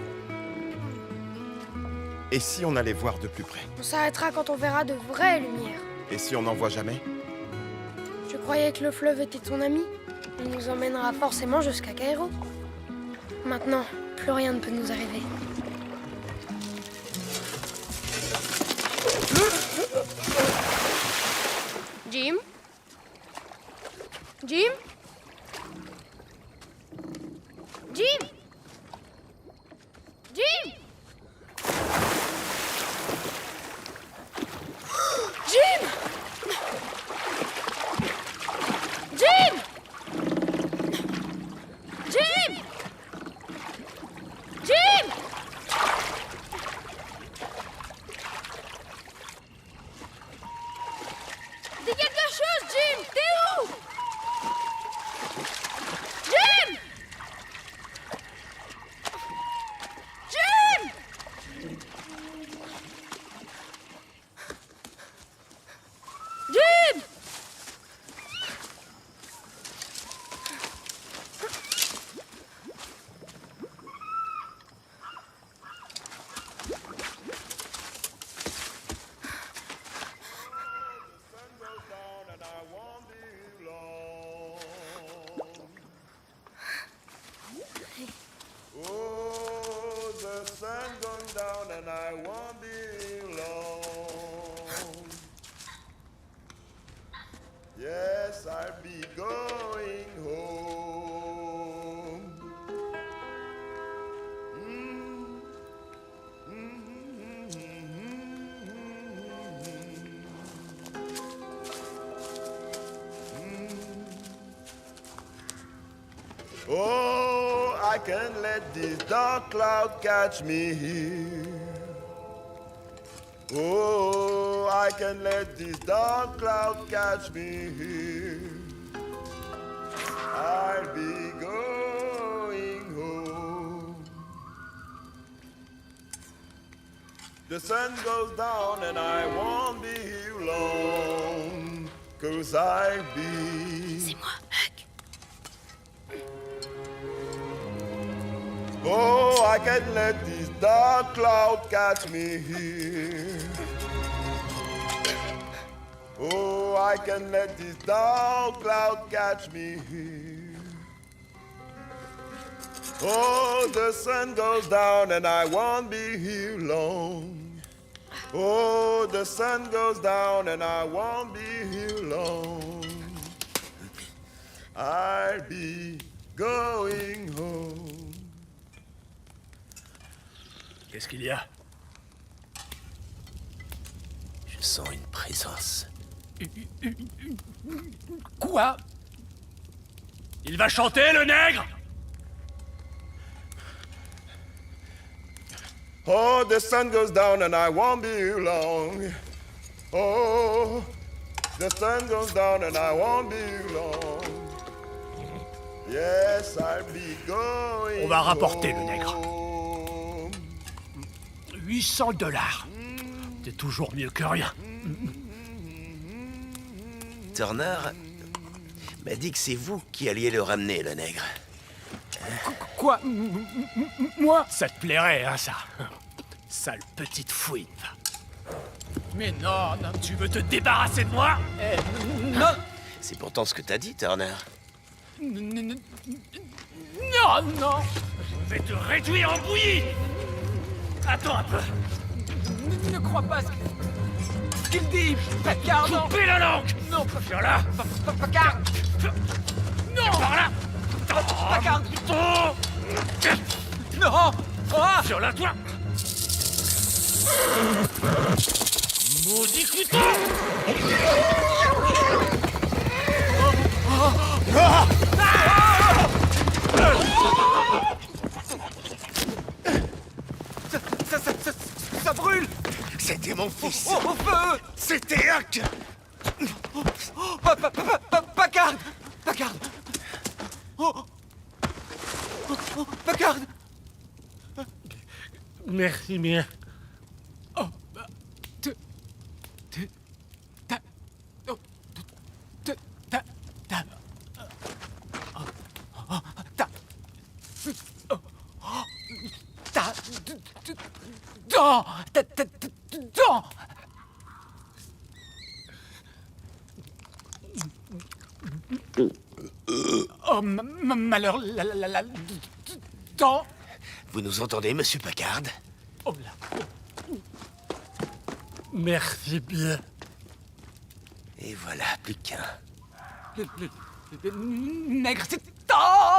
Et si on allait voir de plus près? On s'arrêtera quand on verra de vraies lumières. Et si on n'en voit jamais? Tu croyais que le fleuve était ton ami? Il nous emmènera forcément jusqu'à Cairo. Maintenant, plus rien ne peut nous arriver. Jim? Jim? Jim? Jim? Jim? Jim? Jim? Jim? Dis quelque chose, Jim! T'es où? Jim! Jim! Jim! Oh, the sun goes down and I won't be long. Yes, I'll be going home. Oh, I can't let this dark cloud catch me here. Oh, I can't let this dark cloud catch me here. I'll be going home. The sun goes down and I won't be here long. 'Cause I'll be... C'est moi, Huck. Oh, I can't let this dark cloud catch me here. Oh, I can't let this dark cloud catch me here. Oh, the sun goes down and I won't be here long. Oh, the sun goes down and I won't be here long. I'll be going home. Qu'est-ce qu'il y a? Je sens une présence. Quoi? Il va chanter, le nègre? Oh, the sun goes down and I won't be here long. Oh, the sun goes down and I won't be here long. Yes, I'll be going. On va rapporter le nègre. 800 $. C'est toujours mieux que rien. Turner m'a dit que c'est vous qui alliez le ramener, le nègre. Quoi? Moi? Ça te plairait, hein, ça? Sale petite fouine. Mais non, non, tu veux te débarrasser de moi? Non! C'est pourtant ce que t'as dit, Turner. Non, non! Je vais te réduire en bouillie! Attends un peu! Ne crois pas ce qu'il dit! Paccard, non! Coupez la langue! Non, viens là! Paccard! Non! Par là! Paccard! Non! Viens là, toi! Maudit couteau! Packard! Packard! Packard! Merci bien. Oh, malheur, dent. Vous nous entendez, monsieur Packard? Oh là. Merci bien. Et voilà, plus qu'un. Le nègre s'est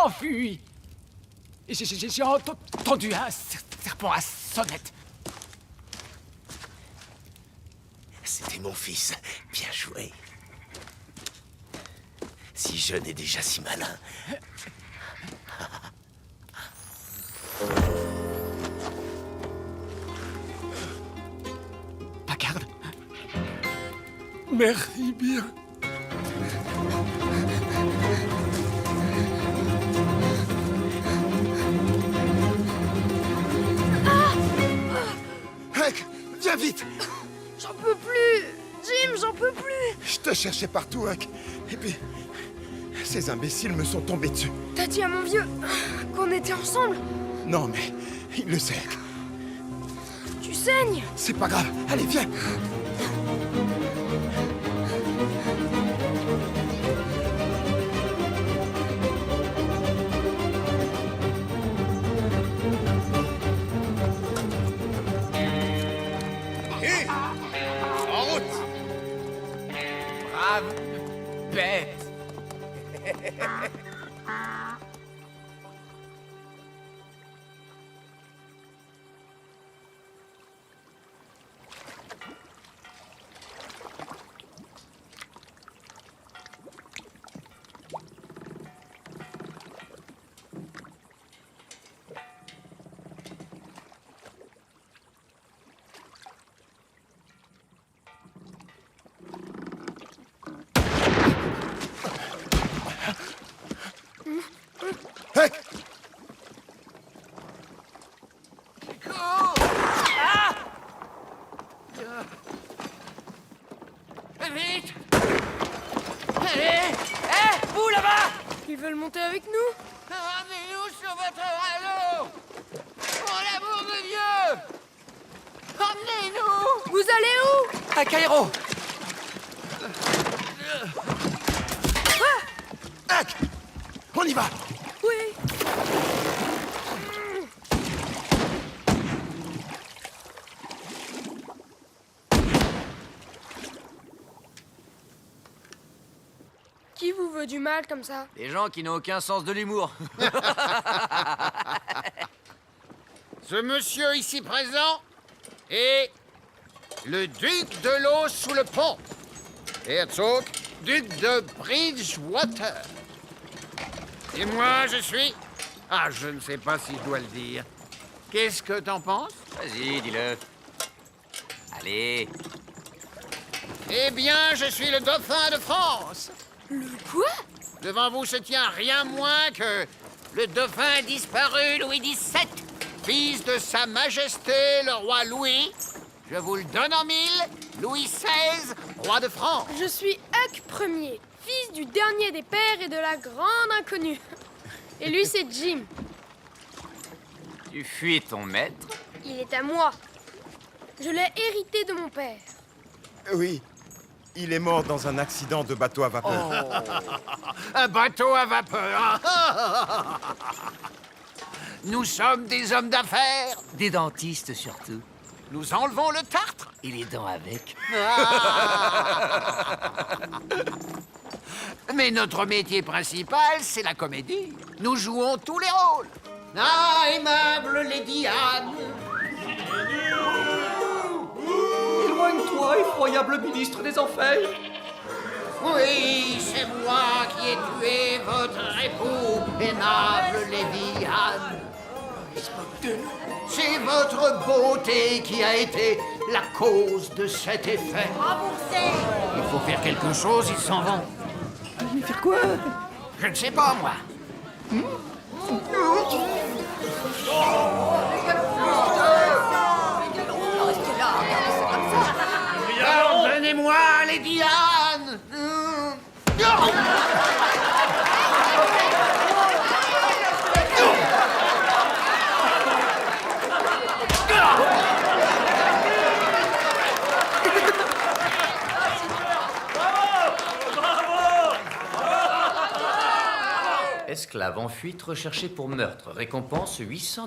enfui. Et j'ai entendu un serpent à sonnette. C'était mon fils. Bien joué. Si jeune et déjà si malin. Packard. Merci bien. Huck, viens vite! J'en peux plus! Jim, j'en peux plus! Je te cherchais partout, Huck. Et puis, ces imbéciles me sont tombés dessus. T'as dit à mon vieux qu'on était ensemble? Non, mais il le sait, Huck. Tu saignes! C'est pas grave. Allez, viens! Hé! En route! Brave bête. Huck! Vite! Allez! Hé! Vous là-bas! Ils veulent monter avec nous? Ramenez-nous sur votre radeau! Pour l'amour de Dieu! Emmenez-nous! Vous allez où? À Cairo! Huck! On y va! Oui. Qui vous veut du mal comme ça? Les gens qui n'ont aucun sens de l'humour. Ce monsieur ici présent est le duc de l'eau sous le pont. Herzog, duc de Bridgewater. Et moi, je suis... Ah, je ne sais pas si je dois le dire. Qu'est-ce que t'en penses? Vas-y, dis-le. Allez. Eh bien, je suis le dauphin de France. Le quoi? Devant vous se tient rien moins que le dauphin disparu Louis XVII, fils de Sa Majesté le roi Louis. Je vous le donne en mille, Louis XVI, roi de France. Je suis Huck Ier, fils du dernier des pères et de la grande inconnue. Et lui, c'est Jim. Tu fuis ton maître? Il est à moi. Je l'ai hérité de mon père. Oui. Il est mort dans un accident de bateau à vapeur. Un bateau à vapeur. Nous sommes des hommes d'affaires. Des dentistes surtout. Nous enlevons le tartre. Et les dents avec. Mais notre métier principal, c'est la comédie. Nous jouons tous les rôles. Ah, aimable Lady Anne. Éloigne-toi, effroyable ministre des Enfers. Oui, c'est moi qui ai tué votre époux, aimable Lady Anne. C'est votre beauté qui a été la cause de cet effet. Remboursé. Il faut faire quelque chose, ils s'en vont. Mais faire quoi? Je ne sais pas, moi. Pardonnez-moi, les Diane. Esclave en fuite recherché pour meurtre. Récompense $800.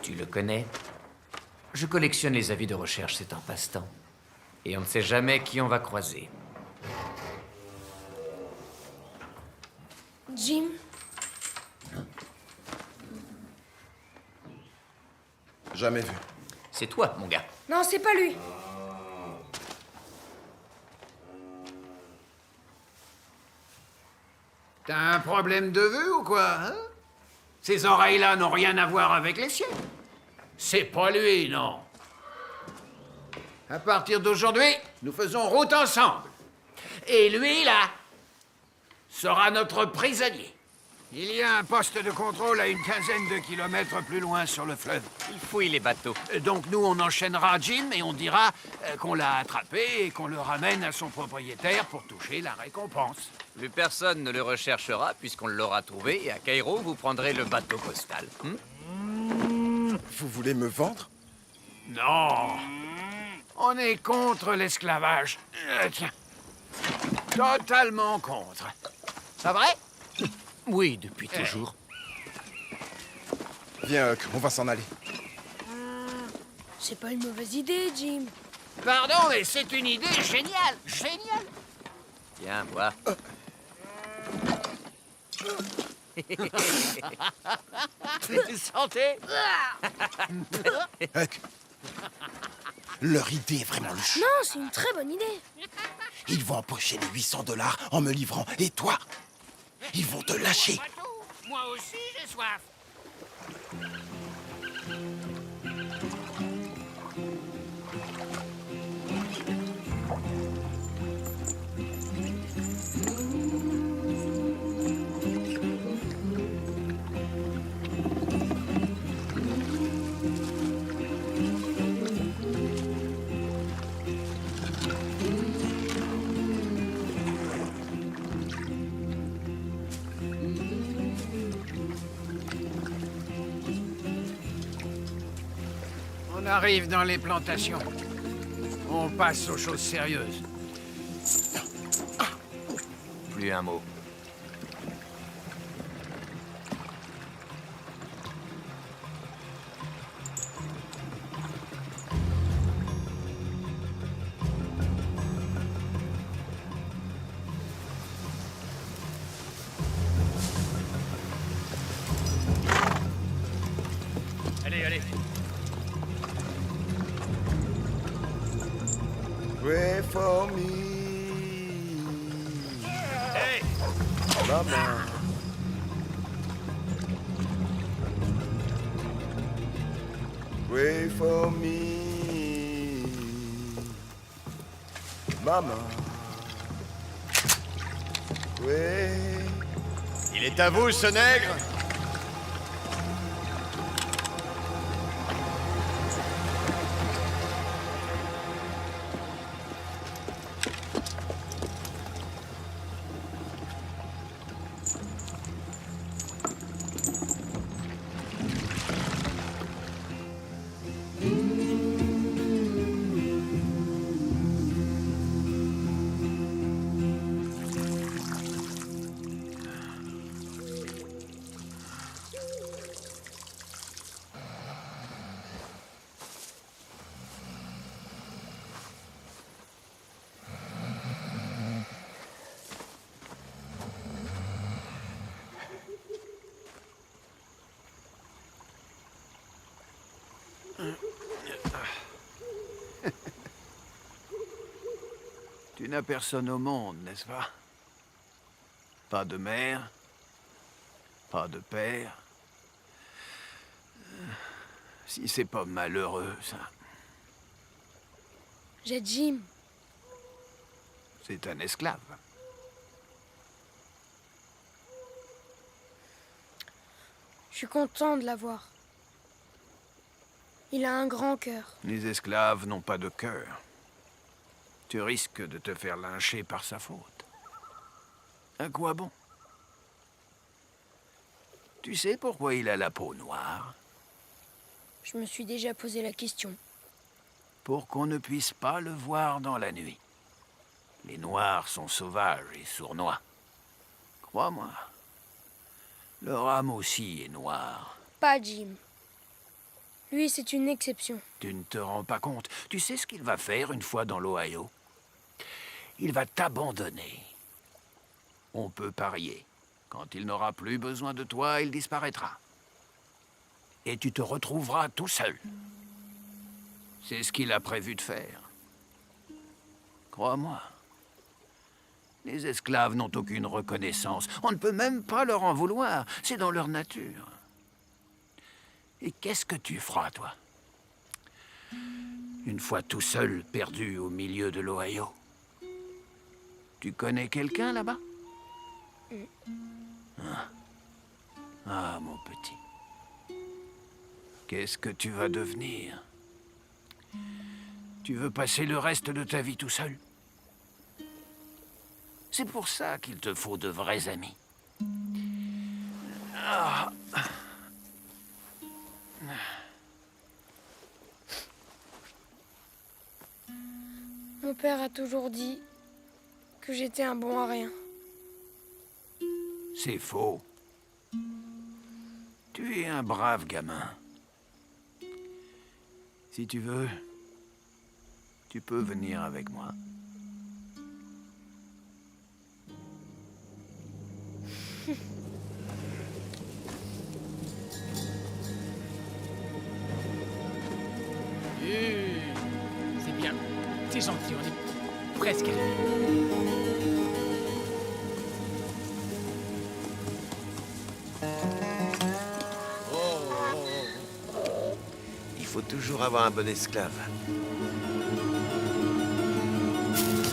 Tu le connais? Je collectionne les avis de recherche, c'est un passe-temps. Et on ne sait jamais qui on va croiser. Jim? Jamais vu. C'est toi, mon gars. Non, c'est pas lui. T'as un problème de vue ou quoi, hein? Ces oreilles-là n'ont rien à voir avec les siennes. C'est pas lui, non. À partir d'aujourd'hui, nous faisons route ensemble. Et lui, là, sera notre prisonnier. Il y a un poste de contrôle à une quinzaine de kilomètres plus loin sur le fleuve. Il fouille les bateaux. Donc nous, on enchaînera Jim et on dira qu'on l'a attrapé et qu'on le ramène à son propriétaire pour toucher la récompense. Plus personne ne le recherchera puisqu'on l'aura trouvé et à Cairo, vous prendrez le bateau postal. Vous voulez me vendre? Non. On est contre l'esclavage. Tiens. Totalement contre. Pas vrai? Oui, depuis toujours. Viens, Huck, on va s'en aller. C'est pas une mauvaise idée, Jim. Pardon, mais c'est une idée géniale. Géniale. Tiens, bois. Santé. Huck, leur idée est vraiment louche. Non, c'est une très bonne idée. Ils vont empocher les $800 en me livrant. Et toi, ils vont te lâcher. Moi aussi, j'ai soif. On arrive dans les plantations. On passe aux choses sérieuses. Plus un mot. Allez, allez. Pray for me. Hey! Mama. Pray for me. Mama. Pray. Il est à vous, ce nègre. Tu n'as personne au monde, n'est-ce pas? Pas de mère, pas de père. Si c'est pas malheureux, ça. J'ai Jim. C'est un esclave. Je suis content de l'avoir. Il a un grand cœur. Les esclaves n'ont pas de cœur. Tu risques de te faire lyncher par sa faute. À quoi bon? Tu sais pourquoi il a la peau noire? Je me suis déjà posé la question. Pour qu'on ne puisse pas le voir dans la nuit. Les Noirs sont sauvages et sournois. Crois-moi. Leur âme aussi est noire. Pas Jim. Lui, c'est une exception. Tu ne te rends pas compte. Tu sais ce qu'il va faire une fois dans l'Ohio? Il va t'abandonner. On peut parier. Quand il n'aura plus besoin de toi, il disparaîtra. Et tu te retrouveras tout seul. C'est ce qu'il a prévu de faire. Crois-moi. Les esclaves n'ont aucune reconnaissance. On ne peut même pas leur en vouloir. C'est dans leur nature. Et qu'est-ce que tu feras, toi? Une fois tout seul, perdu au milieu de l'Ohio. Tu connais quelqu'un là-bas? Ah, mon petit. Qu'est-ce que tu vas devenir? Tu veux passer le reste de ta vie tout seul? C'est pour ça qu'il te faut de vrais amis. Ah. Mon père a toujours dit que j'étais un bon à rien. C'est faux. Tu es un brave gamin. Si tu veux, tu peux venir avec moi. C'est bien. C'est gentil, on est presque arrivé. Il faut toujours avoir un bon esclave.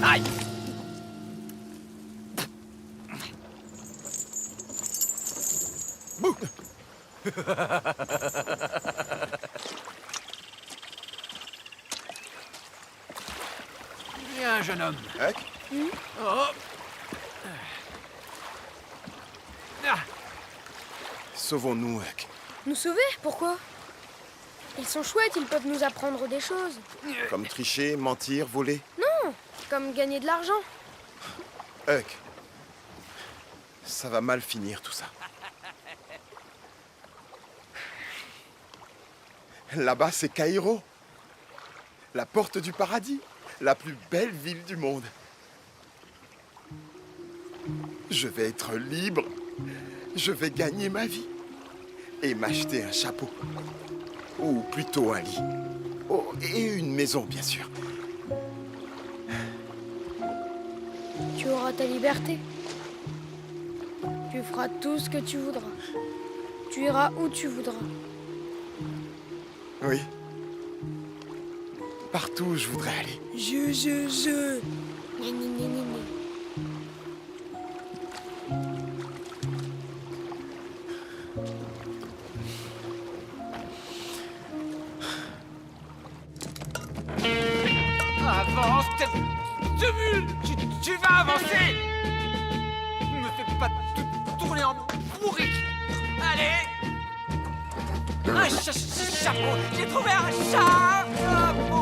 Aïe! Viens, jeune homme. Huck? Oh. Ah. Sauvons-nous, Huck. Nous sauver? Pourquoi? Ils sont chouettes, ils peuvent nous apprendre des choses. Comme tricher, mentir, voler. Non, comme gagner de l'argent. Huck, ça va mal finir tout ça. Là-bas, c'est Caïro. La porte du paradis. La plus belle ville du monde. Je vais être libre. Je vais gagner ma vie. Et m'acheter un chapeau. Ou plutôt un lit. Oh, et une maison, bien sûr. Tu auras ta liberté. Tu feras tout ce que tu voudras. Tu iras où tu voudras. Oui. Partout où je voudrais aller. Je. Gna, gna, gna, gna, gna. Avance, t'as vu? Tu vas avancer! Ne me fais pas tourner en bourrique! Allez! Un chapeau! J'ai trouvé un chapeau!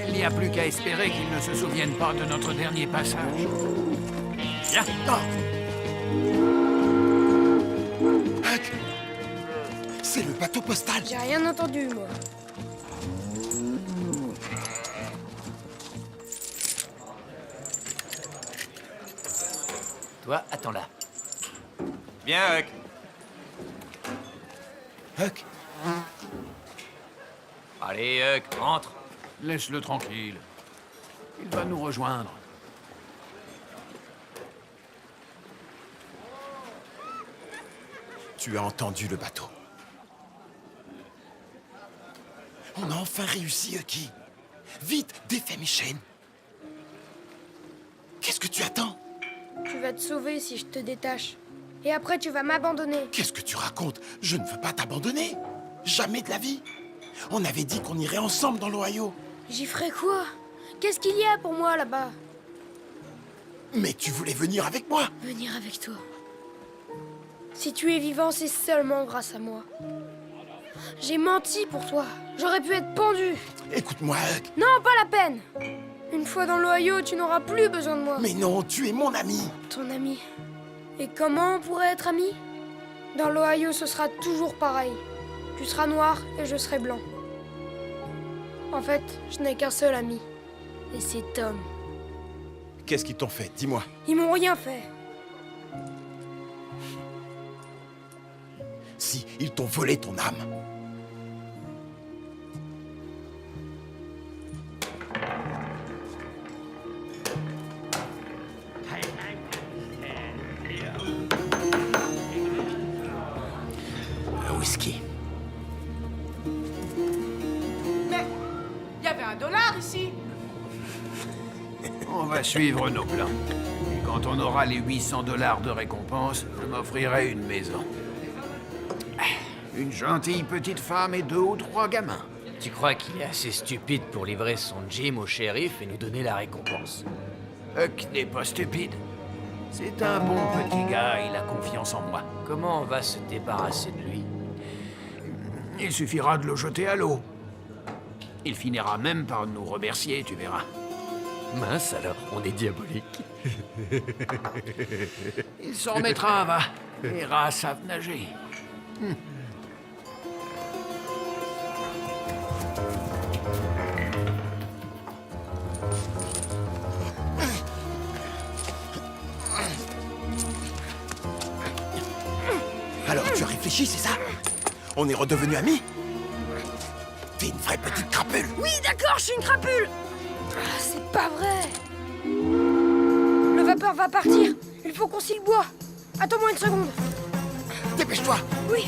Il n'y a plus qu'à espérer qu'ils ne se souviennent pas de notre dernier passage. Viens. Huck, C'est le bateau postal. J'ai rien entendu, moi. Toi, attends là. Viens, Huck. Huck. Allez, Huck, rentre. Laisse-le tranquille. Il va nous rejoindre. Tu as entendu le bateau. On a enfin réussi, Hucky. Vite, défais mes chaînes. Qu'est-ce que tu attends? Tu vas te sauver si je te détache. Et après, tu vas m'abandonner. Qu'est-ce que tu racontes? Je ne veux pas t'abandonner. Jamais de la vie. On avait dit qu'on irait ensemble dans l'Ohio. J'y ferai quoi? Qu'est-ce qu'il y a pour moi là-bas? Mais tu voulais venir avec moi. Venir avec toi. Si tu es vivant, c'est seulement grâce à moi. J'ai menti pour toi. J'aurais pu être pendu. Écoute-moi, Huck. Non, pas la peine. Une fois dans l'Ohio, tu n'auras plus besoin de moi. Mais non, tu es mon ami. Ton ami. Et comment on pourrait être amis? Dans l'Ohio, ce sera toujours pareil. Tu seras noir et je serai blanc. En fait, je n'ai qu'un seul ami. Et c'est Tom. Qu'est-ce qu'ils t'ont fait? Dis-moi. Ils m'ont rien fait. Si, ils t'ont volé ton âme. Un whisky. Mais il y avait $1 ici. On va suivre nos plans. Et quand on aura les $800 de récompense, je m'offrirai une maison. Une gentille petite femme et 2 ou 3 gamins. Tu crois qu'il est assez stupide pour livrer son Jim au shérif et nous donner la récompense? Huck n'est pas stupide. C'est un bon petit gars, il a confiance en moi. Comment on va se débarrasser de lui? Il suffira de le jeter à l'eau. Il finira même par nous remercier, tu verras. Mince alors, on est diabolique. Il s'en remettra, va. Les rats savent nager. Alors, tu as réfléchi, c'est ça? On est redevenus amis? T'es une vraie petite crapule. Oui, d'accord, je suis une crapule. Ah, c'est pas vrai. Le vapeur va partir. Il faut qu'on s'y le boit. Attends-moi une seconde. Dépêche-toi. Oui.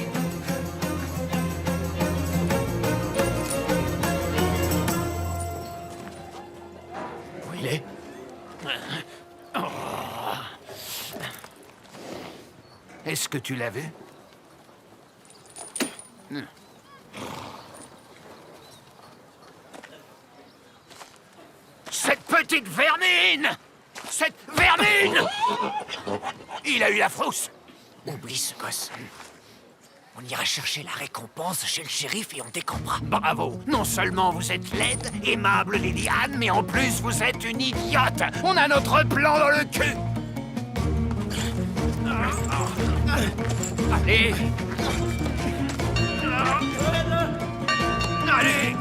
Où il est? Est-ce que tu l'as vu? Cette petite vermine! Cette vermine! Il a eu la frousse! Oublie ce gosse. On ira chercher la récompense chez le shérif et on décampera. Bravo! Non seulement vous êtes laide, aimable Liliane, mais en plus vous êtes une idiote! On a notre plan dans le cul! Allez! Allez!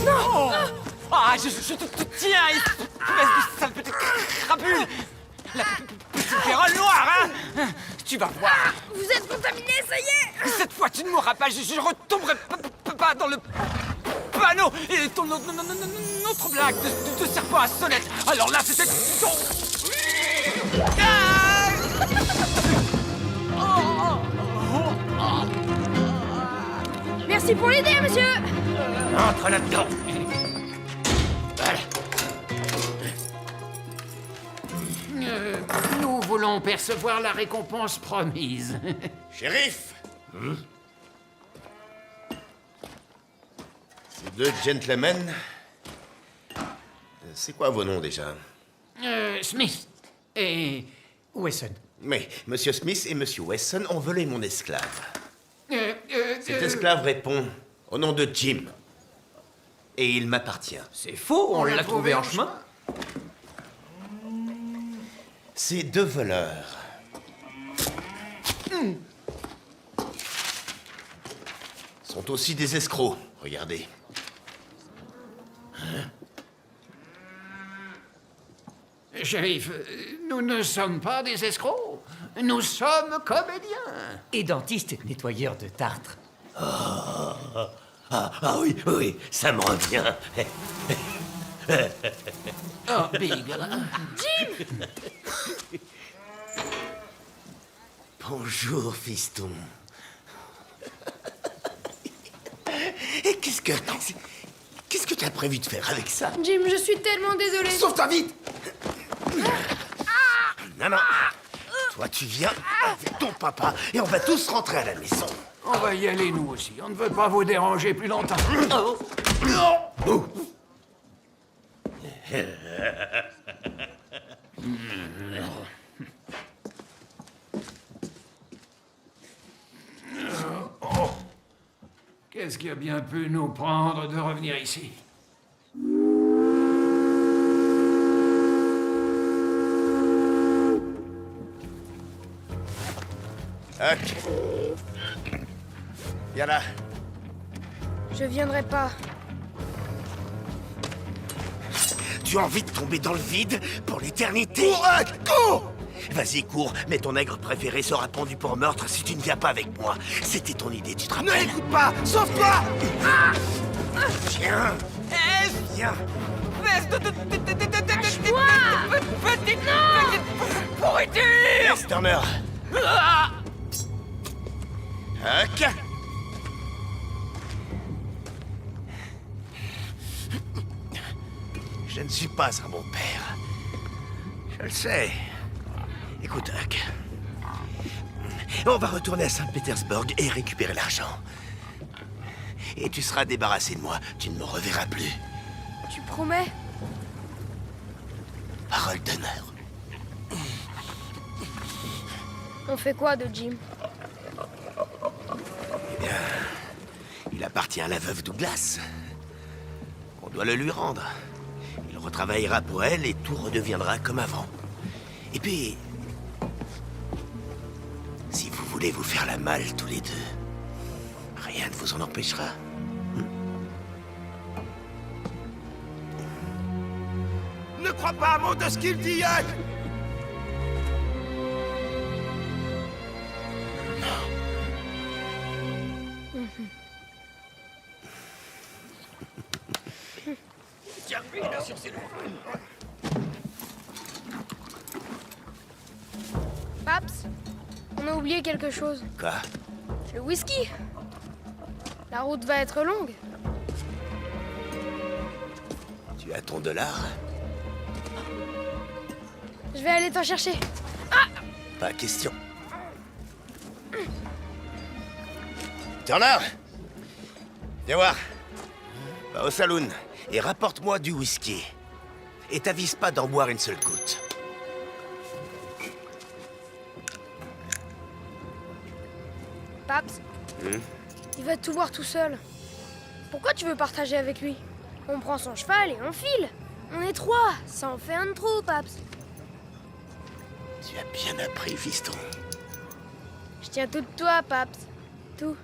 Non! Ah, je te tiens, espèce de sale petite crapule! La petite vérole noire, hein! Tu vas voir! Vous êtes contaminé, ça y est! Cette fois, tu ne mourras pas, je retomberai pas dans le panneau! Et ton autre blague de serpent à sonnette! Alors là, c'était ton... Merci pour l'idée, monsieur! Entre là-dedans. Voilà. Nous voulons percevoir la récompense promise. Shérif. Ces 2 gentlemen... C'est quoi vos noms déjà? Smith et Wesson. Mais Monsieur Smith et Monsieur Wesson ont volé mon esclave. Cet euh, esclave répond au nom de Jim. Et il m'appartient. C'est faux, on l'a trouvé en chemin. Ces deux voleurs sont aussi des escrocs. Regardez. Shérif, nous ne sommes pas des escrocs. Nous sommes comédiens. Et dentistes nettoyeurs de tartre. Oui, oui, ça me revient. Oh, Big. Jim! Bonjour, fiston. Et qu'est-ce que tu as prévu de faire avec ça? Jim, je suis tellement désolée. Sauve-toi vite! Non, non. Toi, tu viens avec ton papa et on va tous rentrer à la maison. On va y aller, nous aussi. On ne veut pas vous déranger plus longtemps. Qu'est-ce qui a bien pu nous prendre de revenir ici? Huck. Viens là. Je viendrai pas. Tu as envie de tomber dans le vide pour l'éternité? Cours, Huck, cours! Vas-y, cours, mais ton nègre préféré sera pendu pour meurtre si tu ne viens pas avec moi. C'était ton idée, tu te rappelles? Ne l'écoute pas! Sauve-toi! Viens! Viens! Lâche-moi! Petite pourriture! Laisse, Turner! Huck! Je ne suis pas un bon père. Je le sais. Écoute, Huck. On va retourner à Saint-Pétersbourg et récupérer l'argent. Et tu seras débarrassé de moi. Tu ne me reverras plus. Tu promets? Parole d'honneur. On fait quoi de Jim? Eh bien, il appartient à la veuve Douglas. On doit le lui rendre. Il retravaillera pour elle et tout redeviendra comme avant. Et puis, si vous voulez vous faire la malle tous les deux, rien ne vous en empêchera. Ne crois pas un mot de ce qu'il dit, Huck! Tiens, bien sûr, c'est lui. Paps, on a oublié quelque chose. Quoi? Le whisky. La route va être longue. Tu as ton dollar? Je vais aller t'en chercher. Pas question. Turner! Viens voir. Va au saloon et rapporte-moi du whisky. Et t'avise pas d'en boire une seule goutte. Paps, il va tout boire tout seul. Pourquoi tu veux partager avec lui? On prend son cheval et on file. On est trois, ça en fait un de trop, Paps. Tu as bien appris, fiston. Je tiens tout de toi, Paps. Tout.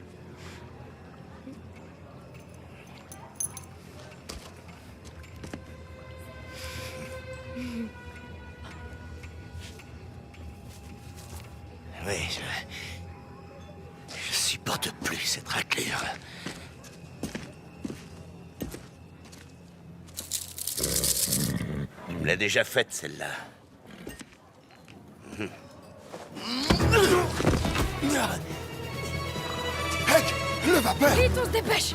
Oui, je supporte plus cette raclure. Tu me l'as déjà faite, celle-là. Huck, le vapeur! Vite, on se dépêche!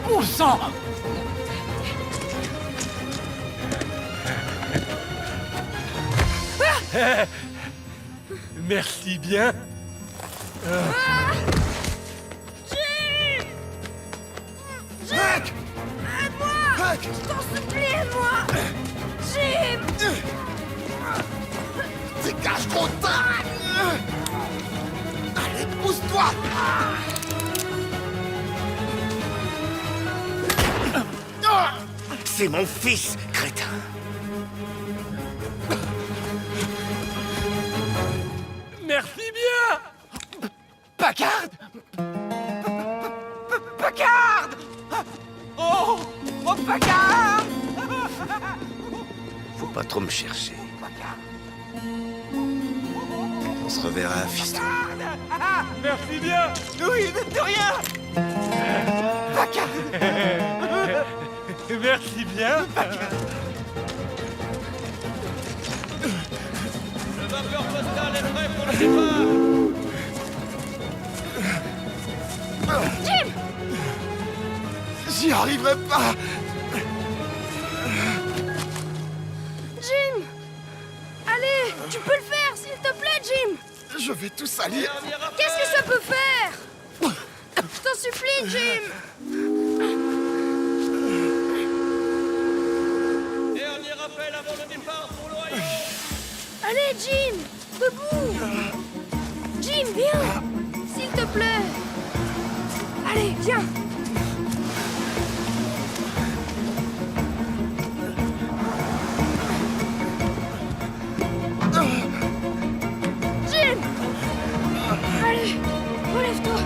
Bon sang! Merci bien. Jim! Huck! Aide-moi! Huck! Je t'en supplie, aide-moi! Jim! Dégage, gros tas! Allez, pousse-toi! toi! C'est mon fils, crétin. Merci bien! Packard! Packard! Oh! Oh, Packard! Faut pas trop me chercher. On se reverra, fiston. Merci bien! Oui, de rien! Packard! Merci bien! Le vapeur postal est prêt pour le départ. Jim! J'y arriverai pas. Jim! Allez, tu peux le faire, s'il te plaît, Jim! Je vais tout salir. Qu'est-ce que ça peut faire? Je t'en supplie, Jim! Dernier rappel avant le départ pour l'Ohio. Allez, Jim! Debout! Jim, viens! S'il te plaît! Allez, viens! Jim! Allez, relève-toi!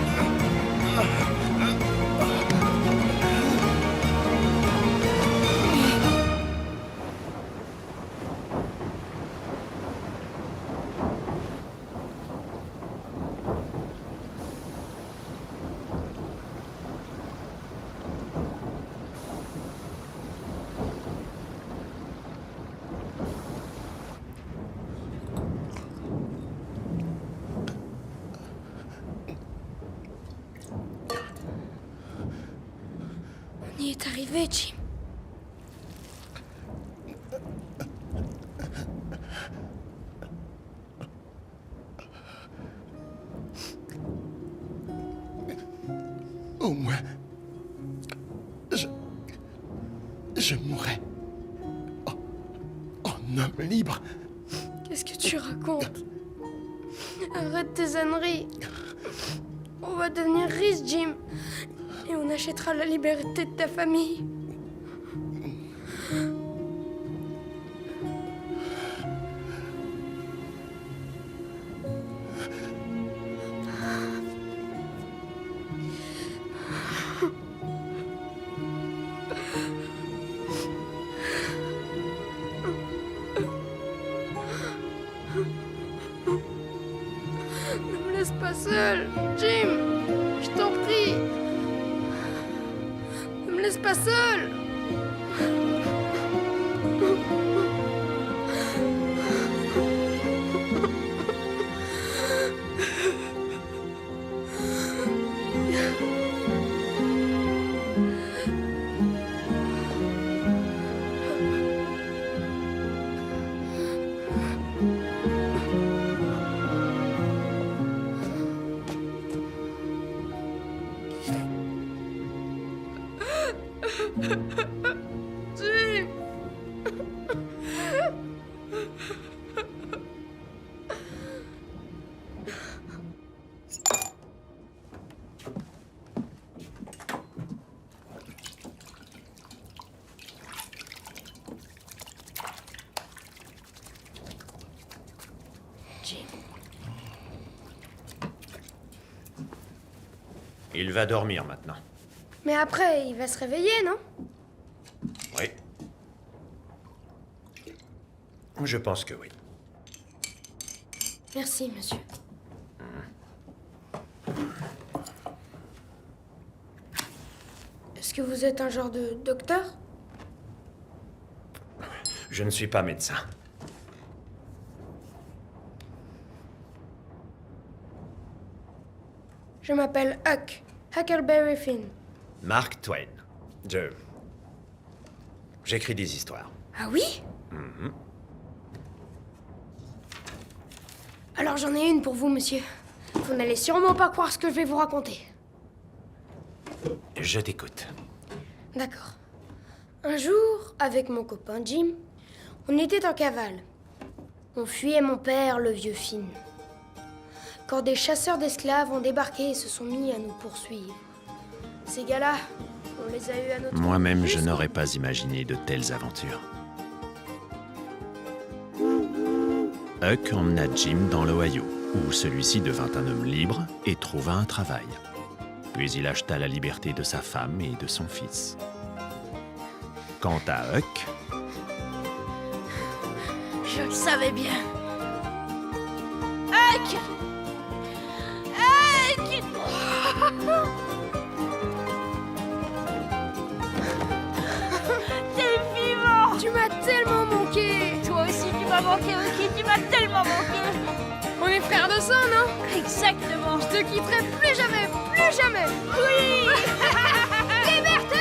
On y est arrivé, Jim. Au moins, je mourrai en homme libre. Qu'est-ce que tu racontes? Arrête tes âneries. On va devenir riches, Jim. Et on achètera la liberté de ta famille. Ne me laisse pas seul, Jim. Je t'en prie. Ne me laisse pas seul. Jim. Jim. Il va dormir maintenant. Mais après, il va se réveiller, non? Oui. Je pense que oui. Merci, monsieur. Est-ce que vous êtes un genre de docteur? Je ne suis pas médecin. Je m'appelle Huck. Huckleberry Finn. Mark Twain. J'écris des histoires. Ah oui? Mhm. Alors j'en ai une pour vous, monsieur. Vous n'allez sûrement pas croire ce que je vais vous raconter. Je t'écoute. D'accord. Un jour, avec mon copain Jim, on était en cavale. On fuyait mon père, le vieux Finn. quand des chasseurs d'esclaves ont débarqué et se sont mis à nous poursuivre. Ces gars-là, on les a eus à notre... Moi-même, je n'aurais pas imaginé de telles aventures. Huck emmena Jim dans l'Ohio, où celui-ci devint un homme libre et trouva un travail. Puis il acheta la liberté de sa femme et de son fils. Quant à Huck... Je le savais bien. Huck! Huck! T'es vivant! Tu m'as tellement manqué! Toi aussi, tu m'as manqué, Hucky, tu m'as tellement manqué! On est frères de sang, non? Exactement! Je te quitterai plus jamais! Plus jamais! Oui! Liberté!